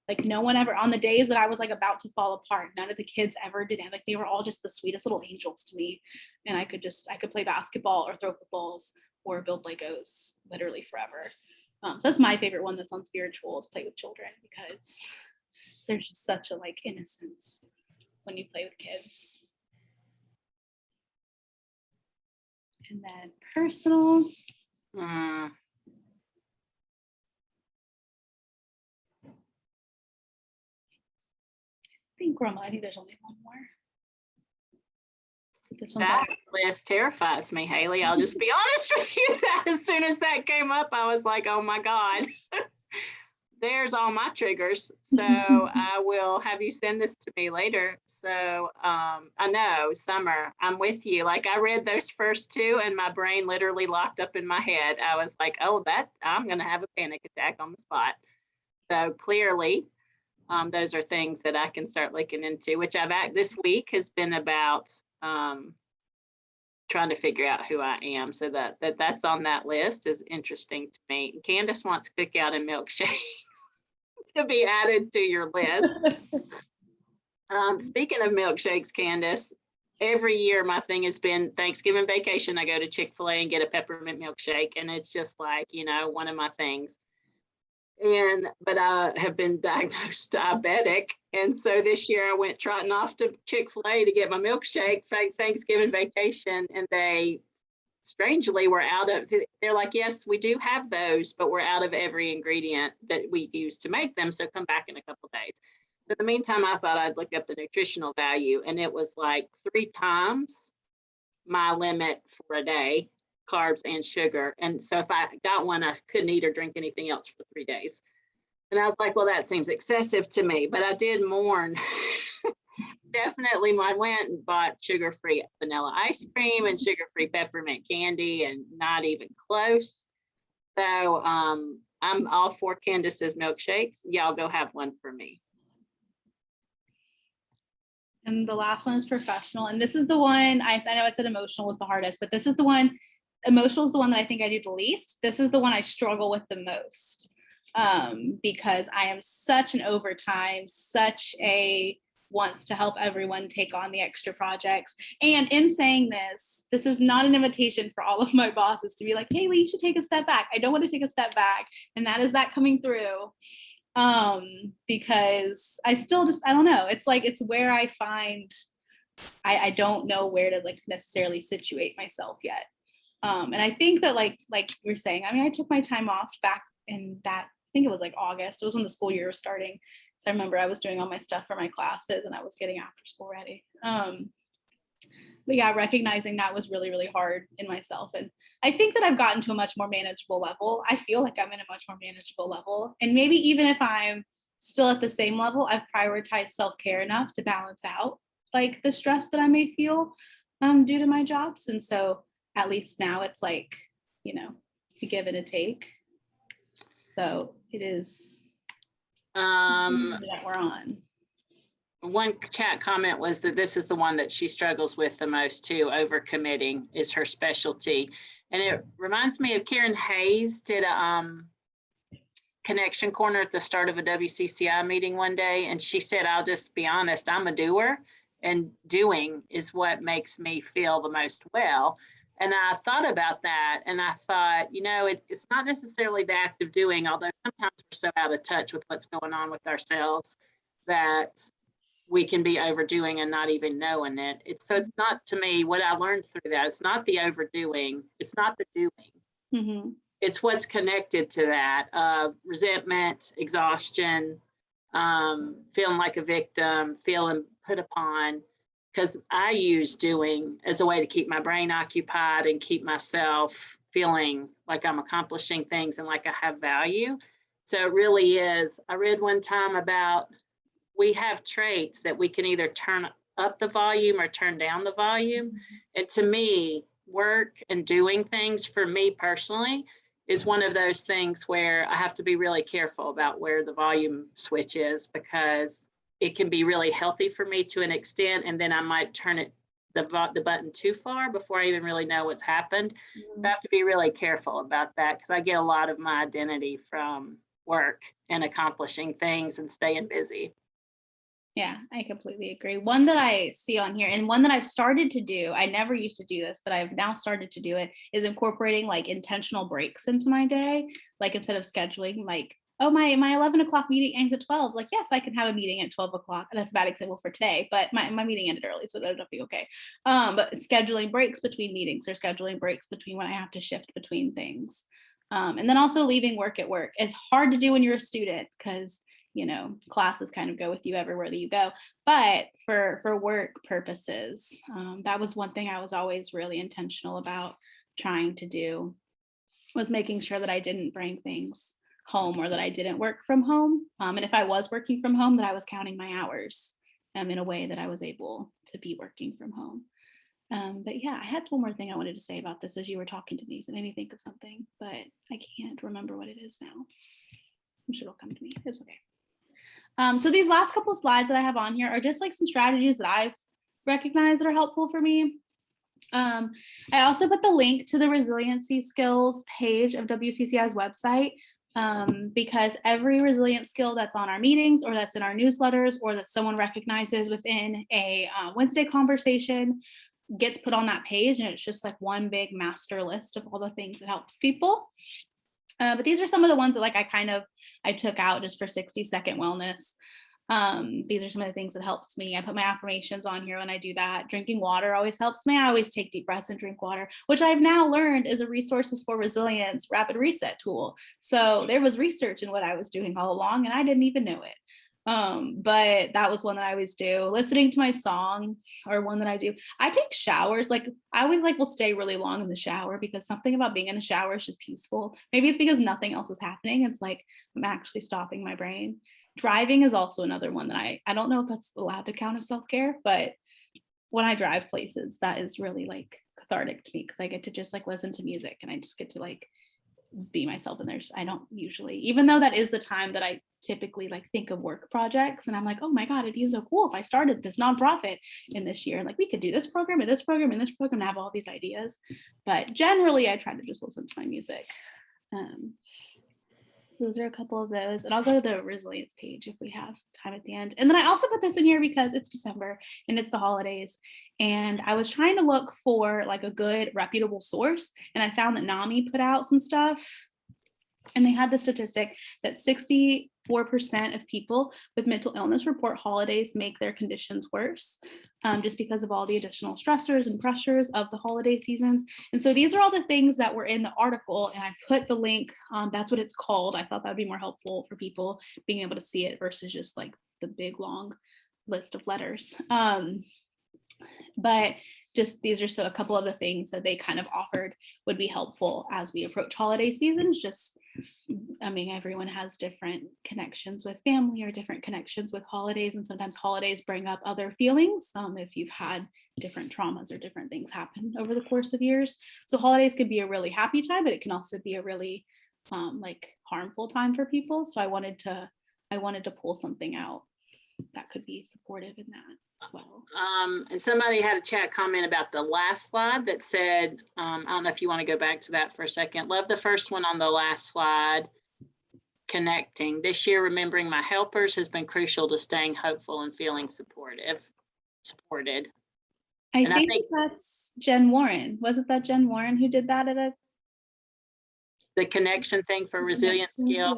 Speaker 2: Like no one ever, on the days that I was like about to fall apart, none of the kids ever did it. Like they were all just the sweetest little angels to me. And I could play basketball or throw footballs or build Legos literally forever. So that's my favorite one that's on spiritual, is play with children, because there's just such a like innocence when you play with kids. And then personal. I think there's only one more.
Speaker 1: That list terrifies me, Haley. I'll just be honest with you, that as soon as that came up, I was like, oh my God, there's all my triggers. So I will have you send this to me later. So I know, Summer, I'm with you. Like I read those first two and my brain literally locked up in my head. I was like, oh, I'm going to have a panic attack on the spot. So clearly, those are things that I can start looking into, which this week has been about trying to figure out who I am. So that's on that list is interesting to me. Candace wants cookout and milkshakes to be added to your list. Speaking of milkshakes, Candace, every year my thing has been Thanksgiving vacation. I go to Chick-fil-A and get a peppermint milkshake, and it's just like, one of my things. But I have been diagnosed diabetic. And so this year I went trotting off to Chick-fil-A to get my milkshake for Thanksgiving vacation. And they strangely were they're like, yes, we do have those, but we're out of every ingredient that we use to make them. So come back in a couple days. So in the meantime, I thought I'd look up the nutritional value, and it was like 3 times my limit for a day, carbs and sugar. And so if I got one, I couldn't eat or drink anything else for 3 days. And I was like, well, that seems excessive to me, but I did mourn. Definitely, I went and bought sugar-free vanilla ice cream and sugar-free peppermint candy, and not even close. So I'm all for Candace's milkshakes. Y'all go have one for me.
Speaker 2: And the last one is professional. And this is the one, I know I said emotional was the hardest, but this is the one, emotional is the one that I think I do the least. This is the one I struggle with the most, because I am such an overtime, such a wants to help everyone take on the extra projects. And in saying this is not an invitation for all of my bosses to be like, Haley, you should take a step back. I don't want to take a step back. And that is that coming through. Because I still I don't know. It's like, it's where I find, I don't know where to like necessarily situate myself yet. And I think that like you're saying, I mean, I took my time off back in that, I think it was like August. It was when the school year was starting. So I remember I was doing all my stuff for my classes and I was getting after school ready. But yeah, recognizing that was really, really hard in myself. And I think that I've gotten to a much more manageable level. I feel like I'm in a much more manageable level. And maybe even if I'm still at the same level, I've prioritized self-care enough to balance out like the stress that I may feel due to my jobs. And so at least now it's like, a give and a take. So it is that we're on.
Speaker 1: One chat comment was that this is the one that she struggles with the most too. Overcommitting is her specialty. And it reminds me of Karen Hayes did a connection corner at the start of a WCCI meeting one day. And she said, I'll just be honest, I'm a doer, and doing is what makes me feel the most well. And I thought about that, and I thought, it's not necessarily the act of doing, although sometimes we're so out of touch with what's going on with ourselves that we can be overdoing and not even knowing it. So it's not, to me, what I learned through that, it's not the overdoing, it's not the doing.
Speaker 2: Mm-hmm.
Speaker 1: it's what's connected to that of resentment, exhaustion, feeling like a victim, feeling put upon. Because I use doing as a way to keep my brain occupied and keep myself feeling like I'm accomplishing things and like I have value. So it really is. I read one time about we have traits that we can either turn up the volume or turn down the volume. And to me, work and doing things for me personally is one of those things where I have to be really careful about where the volume switch is, because it can be really healthy for me to an extent, and then I might turn it the button too far before I even really know what's happened. So I have to be really careful about that, because I get a lot of my identity from work and accomplishing things and staying busy.
Speaker 2: Yeah, I completely agree. One that I see on here, and one that I've started to do, I never used to do this, but I've now started to do it, is incorporating like intentional breaks into my day. Like instead of scheduling like, oh, my 11 o'clock meeting ends at 12. Like, yes, I can have a meeting at 12 o'clock. That's a bad example for today, but my meeting ended early, so that'll be okay. But scheduling breaks between meetings, or scheduling breaks between when I have to shift between things. And then also leaving work at work. It's hard to do when you're a student, because classes kind of go with you everywhere that you go. But for work purposes, that was one thing I was always really intentional about trying to do, was making sure that I didn't bring things home, or that I didn't work from home. And if I was working from home, that I was counting my hours in a way that I was able to be working from home. But yeah, I had one more thing I wanted to say about this as you were talking to me. So it made me think of something, but I can't remember what it is now. I'm sure it'll come to me. It's okay. So these last couple of slides that I have on here are just like some strategies that I've recognized that are helpful for me. I also put the link to the resiliency skills page of WCCI's website, because every resilient skill that's on our meetings, or that's in our newsletters, or that someone recognizes within a Wednesday conversation gets put on that page, and it's just like one big master list of all the things that helps people. But these are some of the ones that like I took out just for 60-second wellness. These are some of the things that helps me. I put my affirmations on here when I do that. Drinking water always helps me. I always take deep breaths and drink water, which I've now learned is a Resources for Resilience rapid reset tool. So there was research in what I was doing all along, and I didn't even know it. But that was one that I always do. Listening to my songs are one that I do. I take showers. Like I always will stay really long in the shower, because something about being in a shower is just peaceful. Maybe it's because nothing else is happening. It's like I'm actually stopping my brain. Driving is also another one that I don't know if that's allowed to count as self-care, but when I drive places, that is really like cathartic to me, because I get to just like listen to music, and I just get to like be myself. And I don't usually, even though that is the time that I typically like think of work projects, and I'm like, oh my God, it'd be so cool if I started this nonprofit in this year, like we could do this program and this program and this program, and have all these ideas. But generally I try to just listen to my music. So those are a couple of those, and I'll go to the resilience page if we have time at the end. And then I also put this in here because it's December and it's the holidays, and I was trying to look for like a good reputable source, and I found that NAMI put out some stuff, and they had the statistic that 64% of people with mental illness report holidays make their conditions worse, just because of all the additional stressors and pressures of the holiday seasons. And so these are all the things that were in the article, and I put the link, that's what it's called. I thought that would be more helpful for people being able to see it versus just like the big long list of letters. But just these are a couple of the things that they kind of offered would be helpful as we approach holiday seasons. Just, I mean, everyone has different connections with family or different connections with holidays, and sometimes holidays bring up other feelings if you've had different traumas or different things happen over the course of years. So holidays can be a really happy time, but it can also be a really like harmful time for people. So I wanted to pull something out that could be supportive in that as well.
Speaker 1: And somebody had a chat comment about the last slide that said, I don't know if you want to go back to that for a second. Love the first one on the last slide, connecting. This year, remembering my helpers has been crucial to staying hopeful and feeling supported.
Speaker 2: I think that's Jen Warren. Wasn't that Jen Warren who did that at
Speaker 1: the connection thing for resilient skill?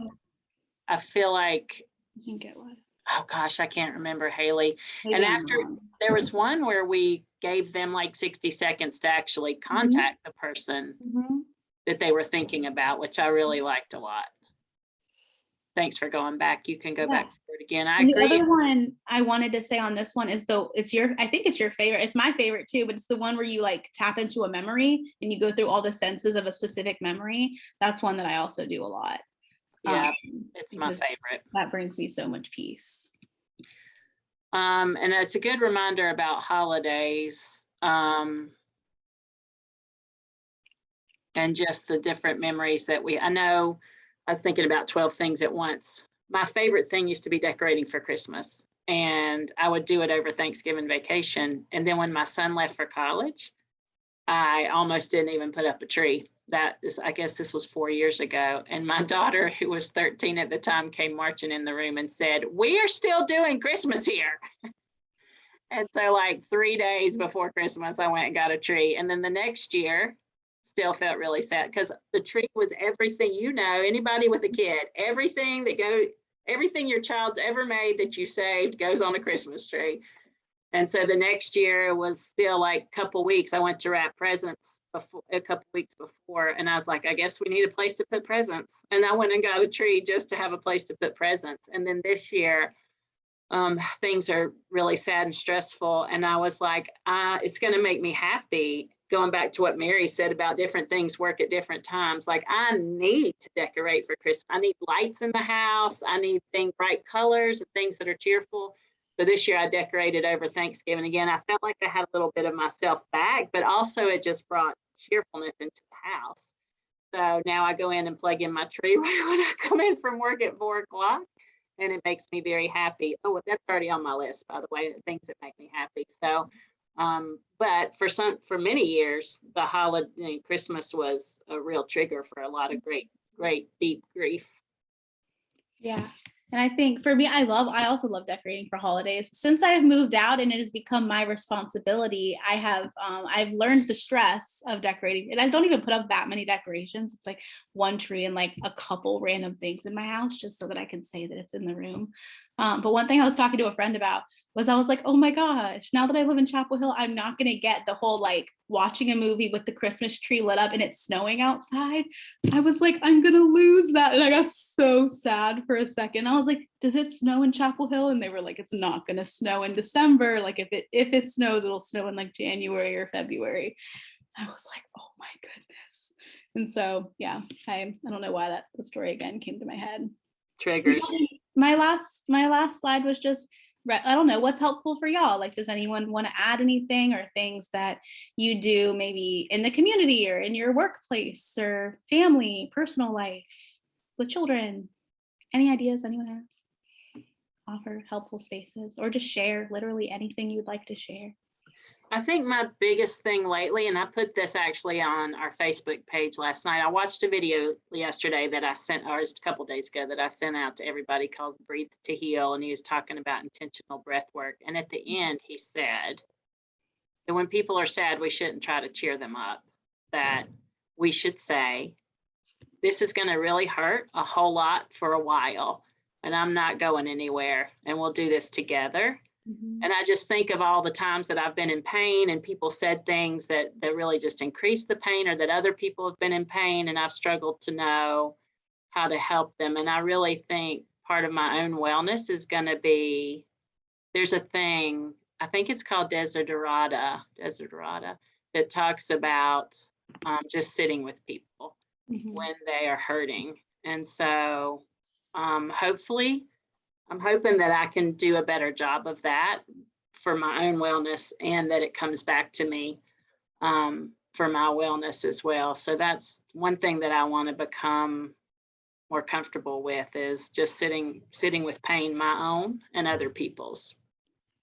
Speaker 1: I feel like,
Speaker 2: I can get one.
Speaker 1: Oh gosh, I can't remember, Haley.
Speaker 2: Maybe
Speaker 1: and
Speaker 2: I'm
Speaker 1: after
Speaker 2: wrong.
Speaker 1: There was one where we gave them like 60 seconds to actually contact the person that they were thinking about, which I really liked a lot. Thanks for going back. You can go back for it again. I
Speaker 2: And
Speaker 1: agree.
Speaker 2: the other one I wanted to say on this one is I think it's your favorite. It's my favorite too, but it's the one where you like tap into a memory and you go through all the senses of a specific memory. That's one that I also do a lot.
Speaker 1: Yeah, it's my favorite.
Speaker 2: That brings me so much peace.
Speaker 1: And it's a good reminder about holidays, and just the different memories that I know. I was thinking about 12 things at once. My favorite thing used to be decorating for Christmas, and I would do it over Thanksgiving vacation. And then when my son left for college, I almost didn't even put up a tree. I guess this was 4 years ago. And my daughter, who was 13 at the time, came marching in the room and said, "We are still doing Christmas here." And so like 3 days before Christmas, I went and got a tree. And then the next year, still felt really sad because the tree was everything, anybody with a kid, everything your child's ever made that you saved goes on a Christmas tree. And so the next year was still like a couple weeks. I went to wrap presents a couple weeks before, and I was like, I guess we need a place to put presents. And I went and got a tree just to have a place to put presents. And then this year, things are really sad and stressful. And I was like, it's going to make me happy. Going back to what Mary said about different things work at different times. Like, I need to decorate for Christmas. I need lights in the house. I need bright colors and things that are cheerful. So this year I decorated over Thanksgiving. Again, I felt like I had a little bit of myself back, but also it just brought cheerfulness into the house. So now I go in and plug in my tree right when I come in from work at 4 o'clock. And it makes me very happy. Oh, that's already on my list, by the way, things that make me happy. So, but for many years, the holiday Christmas was a real trigger for a lot of great, deep grief.
Speaker 2: Yeah. And I think for me, I also love decorating for holidays. Since I've moved out and it has become my responsibility, I've learned the stress of decorating. And I don't even put up that many decorations. It's like one tree and like a couple random things in my house, just so that I can say that it's in the room. But one thing I was talking to a friend about was I was like, oh my gosh, now that I live in Chapel Hill, I'm not going to get the whole like watching a movie with the Christmas tree lit up and it's snowing outside. I was like, I'm going to lose that. And I got so sad for a second. I was like, does it snow in Chapel Hill? And they were like, it's not going to snow in December. Like if it snows, it'll snow in like January or February. I was like, oh my goodness. And so, yeah, I don't know why the story again came to my head.
Speaker 1: Triggers.
Speaker 2: My last slide was just, I don't know, what's helpful for y'all? Like, does anyone want to add anything or things that you do maybe in the community or in your workplace or family, personal life with children? Any ideas anyone has? Offer helpful spaces or just share literally anything you'd like to share.
Speaker 1: I think my biggest thing lately, and I put this actually on our Facebook page last night. I watched a video yesterday that I sent, or just a couple of days ago, that I sent out to everybody called Breathe to Heal. And he was talking about intentional breath work. And at the end, he said that when people are sad, we shouldn't try to cheer them up, that we should say, this is going to really hurt a whole lot for a while, and I'm not going anywhere, and we'll do this together. Mm-hmm. And I just think of all the times that I've been in pain and people said things that really just increased the pain, or that other people have been in pain and I've struggled to know how to help them. And I really think part of my own wellness is going to be, there's a thing, I think it's called Desiderata, that talks about just sitting with people mm-hmm. when they are hurting. And so hopefully, I'm hoping that I can do a better job of that for my own wellness, and that it comes back to me for my wellness as well. So that's one thing that I want to become more comfortable with, is just sitting with pain, my own and other people's.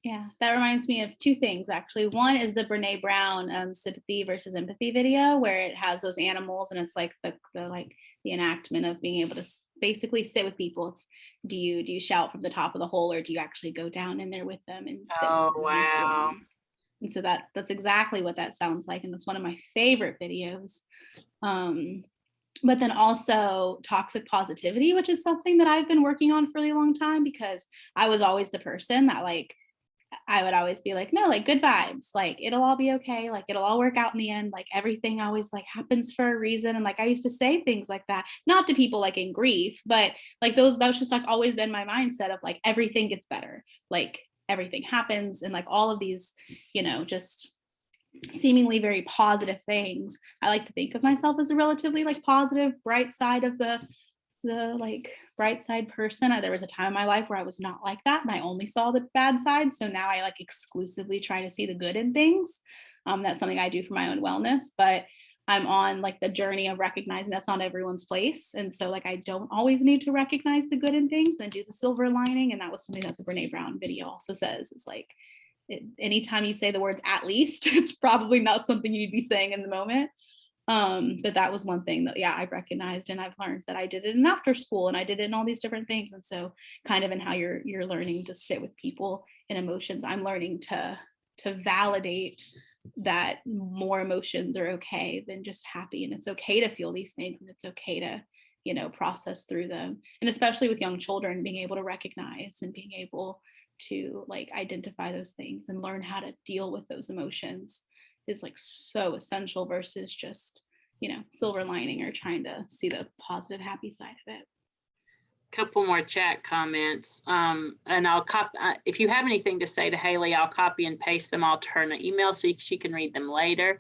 Speaker 2: Yeah, that reminds me of two things, actually. One is the Brene Brown sympathy versus empathy video, where it has those animals, and it's like the enactment of being able to basically sit with people. It's do you shout from the top of the hole, or do you actually go down in there with them and sit?
Speaker 1: Oh, wow.
Speaker 2: And so that's exactly what that sounds like, and that's one of my favorite videos. But then also toxic positivity, which is something that I've been working on for a really long time, because I was always the person that, like, I would always be like, no, like good vibes, like it'll all be okay, like it'll all work out in the end, like everything always like happens for a reason. And like I used to say things like that, not to people like in grief, but like that's just like always been my mindset of like everything gets better, like everything happens, and like all of these, just seemingly very positive things. I like to think of myself as a relatively like positive, bright side of the like bright side person. There was a time in my life where I was not like that and I only saw the bad side. So now I like exclusively try to see the good in things. That's something I do for my own wellness, but I'm on like the journey of recognizing that's not everyone's place. And so like I don't always need to recognize the good in things and do the silver lining. And that was something that the Brene Brown video also says, is like anytime you say the words at least, it's probably not something you'd be saying in the moment. But that was one thing that, I recognized, and I've learned that I did it in after school and I did it in all these different things. And so kind of in how you're learning to sit with people and emotions, I'm learning to validate that more emotions are okay than just happy. And it's okay to feel these things, and it's okay to, process through them. And especially with young children, being able to recognize and being able to like identify those things and learn how to deal with those emotions is like so essential versus just, silver lining or trying to see the positive, happy side of it.
Speaker 1: Couple more chat comments. And I'll copy, if you have anything to say to Haley, I'll copy and paste them all to her in an email so she can read them later.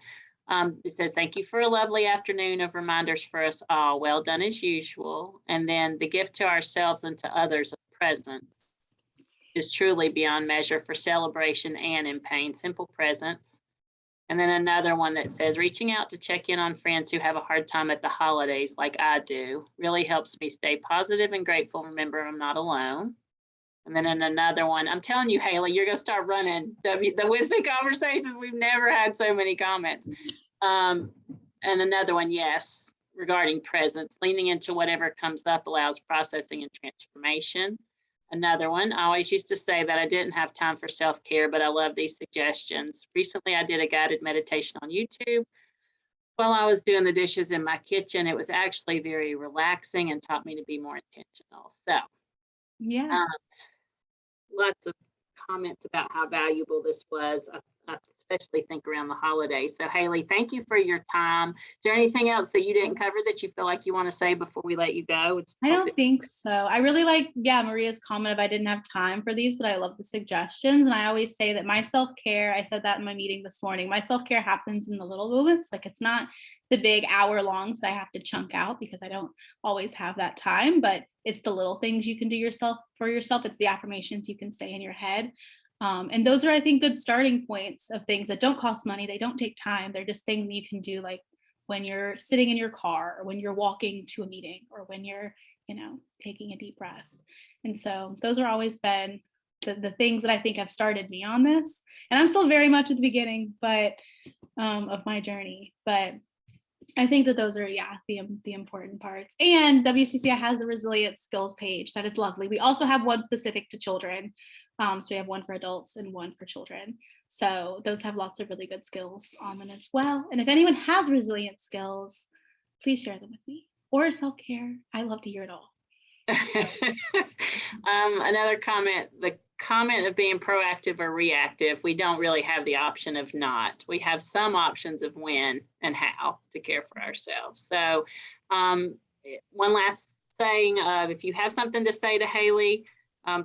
Speaker 1: It says, thank you for a lovely afternoon of reminders for us all. Well done as usual. And then the gift to ourselves and to others of presence is truly beyond measure for celebration and in pain. Simple presence. And then another one that says, reaching out to check in on friends who have a hard time at the holidays like I do really helps me stay positive and grateful. Remember, I'm not alone. And then in another one, I'm telling you, Haley, you're going to start running the wisdom conversations. We've never had so many comments. And another one, yes, regarding presence, leaning into whatever comes up allows processing and transformation. Another one, I always used to say that I didn't have time for self-care, but I love these suggestions. Recently, I did a guided meditation on YouTube while I was doing the dishes in my kitchen. It was actually very relaxing and taught me to be more intentional. So, lots of comments about how valuable this was. I especially think around the holidays. So Haley, thank you for your time. Is there anything else that you didn't cover that you feel like you want to say before we let you go?
Speaker 2: I don't think so. I really like, Maria's comment of I didn't have time for these, but I love the suggestions. And I always say that my self-care, I said that in my meeting this morning, my self-care happens in the little moments. Like it's not the big hour long, so I have to chunk out because I don't always have that time, but it's the little things you can do for yourself. It's the affirmations you can say in your head. And those are, I think, good starting points of things that don't cost money. They don't take time. They're just things you can do, like when you're sitting in your car or when you're walking to a meeting or when you're, taking a deep breath. And so those are always been the things that I think have started me on this. And I'm still very much at the beginning, but of my journey. But I think that those are, the important parts. And WCCI has the resilience skills page. That is lovely. We also have one specific to children. So we have one for adults and one for children. So those have lots of really good skills on them as well. And if anyone has resilient skills, please share them with me, or self-care. I love to hear it all.
Speaker 1: Another comment, the comment of being proactive or reactive, we don't really have the option of not. We have some options of when and how to care for ourselves. So one last saying, if you have something to say to Haley,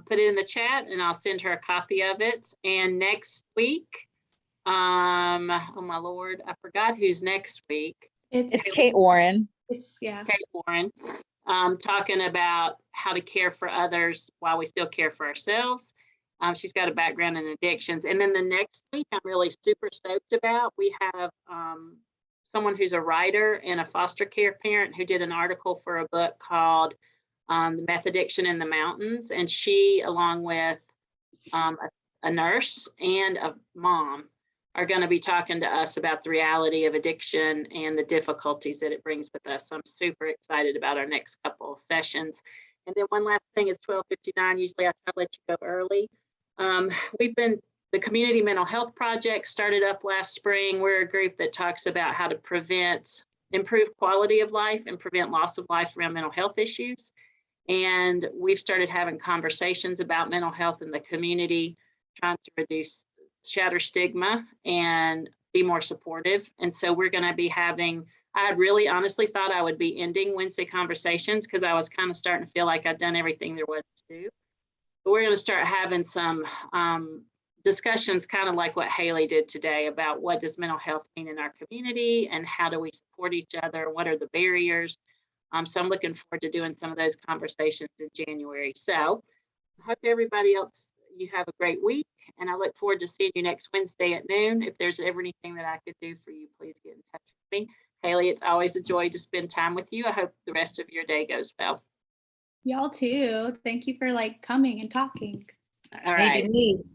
Speaker 1: put it in the chat and I'll send her a copy of it. And next week, oh my Lord, I forgot who's next week.
Speaker 4: It's Kate Warren.
Speaker 1: Kate Warren, talking about how to care for others while we still care for ourselves. She's got a background in addictions. And then the next week, I'm really super stoked about, we have someone who's a writer and a foster care parent who did an article for a book called The Meth Addiction in the Mountains. And she, along with a nurse and a mom, are going to be talking to us about the reality of addiction and the difficulties that it brings with us. So I'm super excited about our next couple of sessions. And then one last thing is 12:59. Usually I try to let you go early. The Community Mental Health Project started up last spring. We're a group that talks about how to improve quality of life and prevent loss of life around mental health issues. And we've started having conversations about mental health in the community trying to reduce shatter stigma and be more supportive. And so we're going to be having, I had really honestly thought I would be ending Wednesday conversations because I was kind of starting to feel like I'd done everything there was to do. But we're going to start having some discussions, kind of like what Haley did today, about what does mental health mean in our community and how do we support each other? What are the barriers? So I'm looking forward to doing some of those conversations in January. So I hope everybody else, you have a great week, and I look forward to seeing you next Wednesday at noon. If there's ever anything that I could do for you, please get in touch with me. Haley, it's always a joy to spend time with you. I hope the rest of your day goes well.
Speaker 2: Y'all too. Thank you for like coming and talking.
Speaker 1: All right.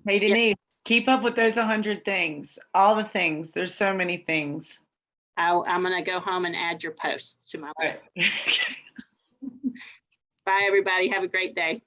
Speaker 3: Hey Denise, keep up with those 100 things, all the things. There's so many things.
Speaker 1: I'm going to go home and add your posts to my list.
Speaker 3: Okay.
Speaker 1: Bye, everybody. Have a great day.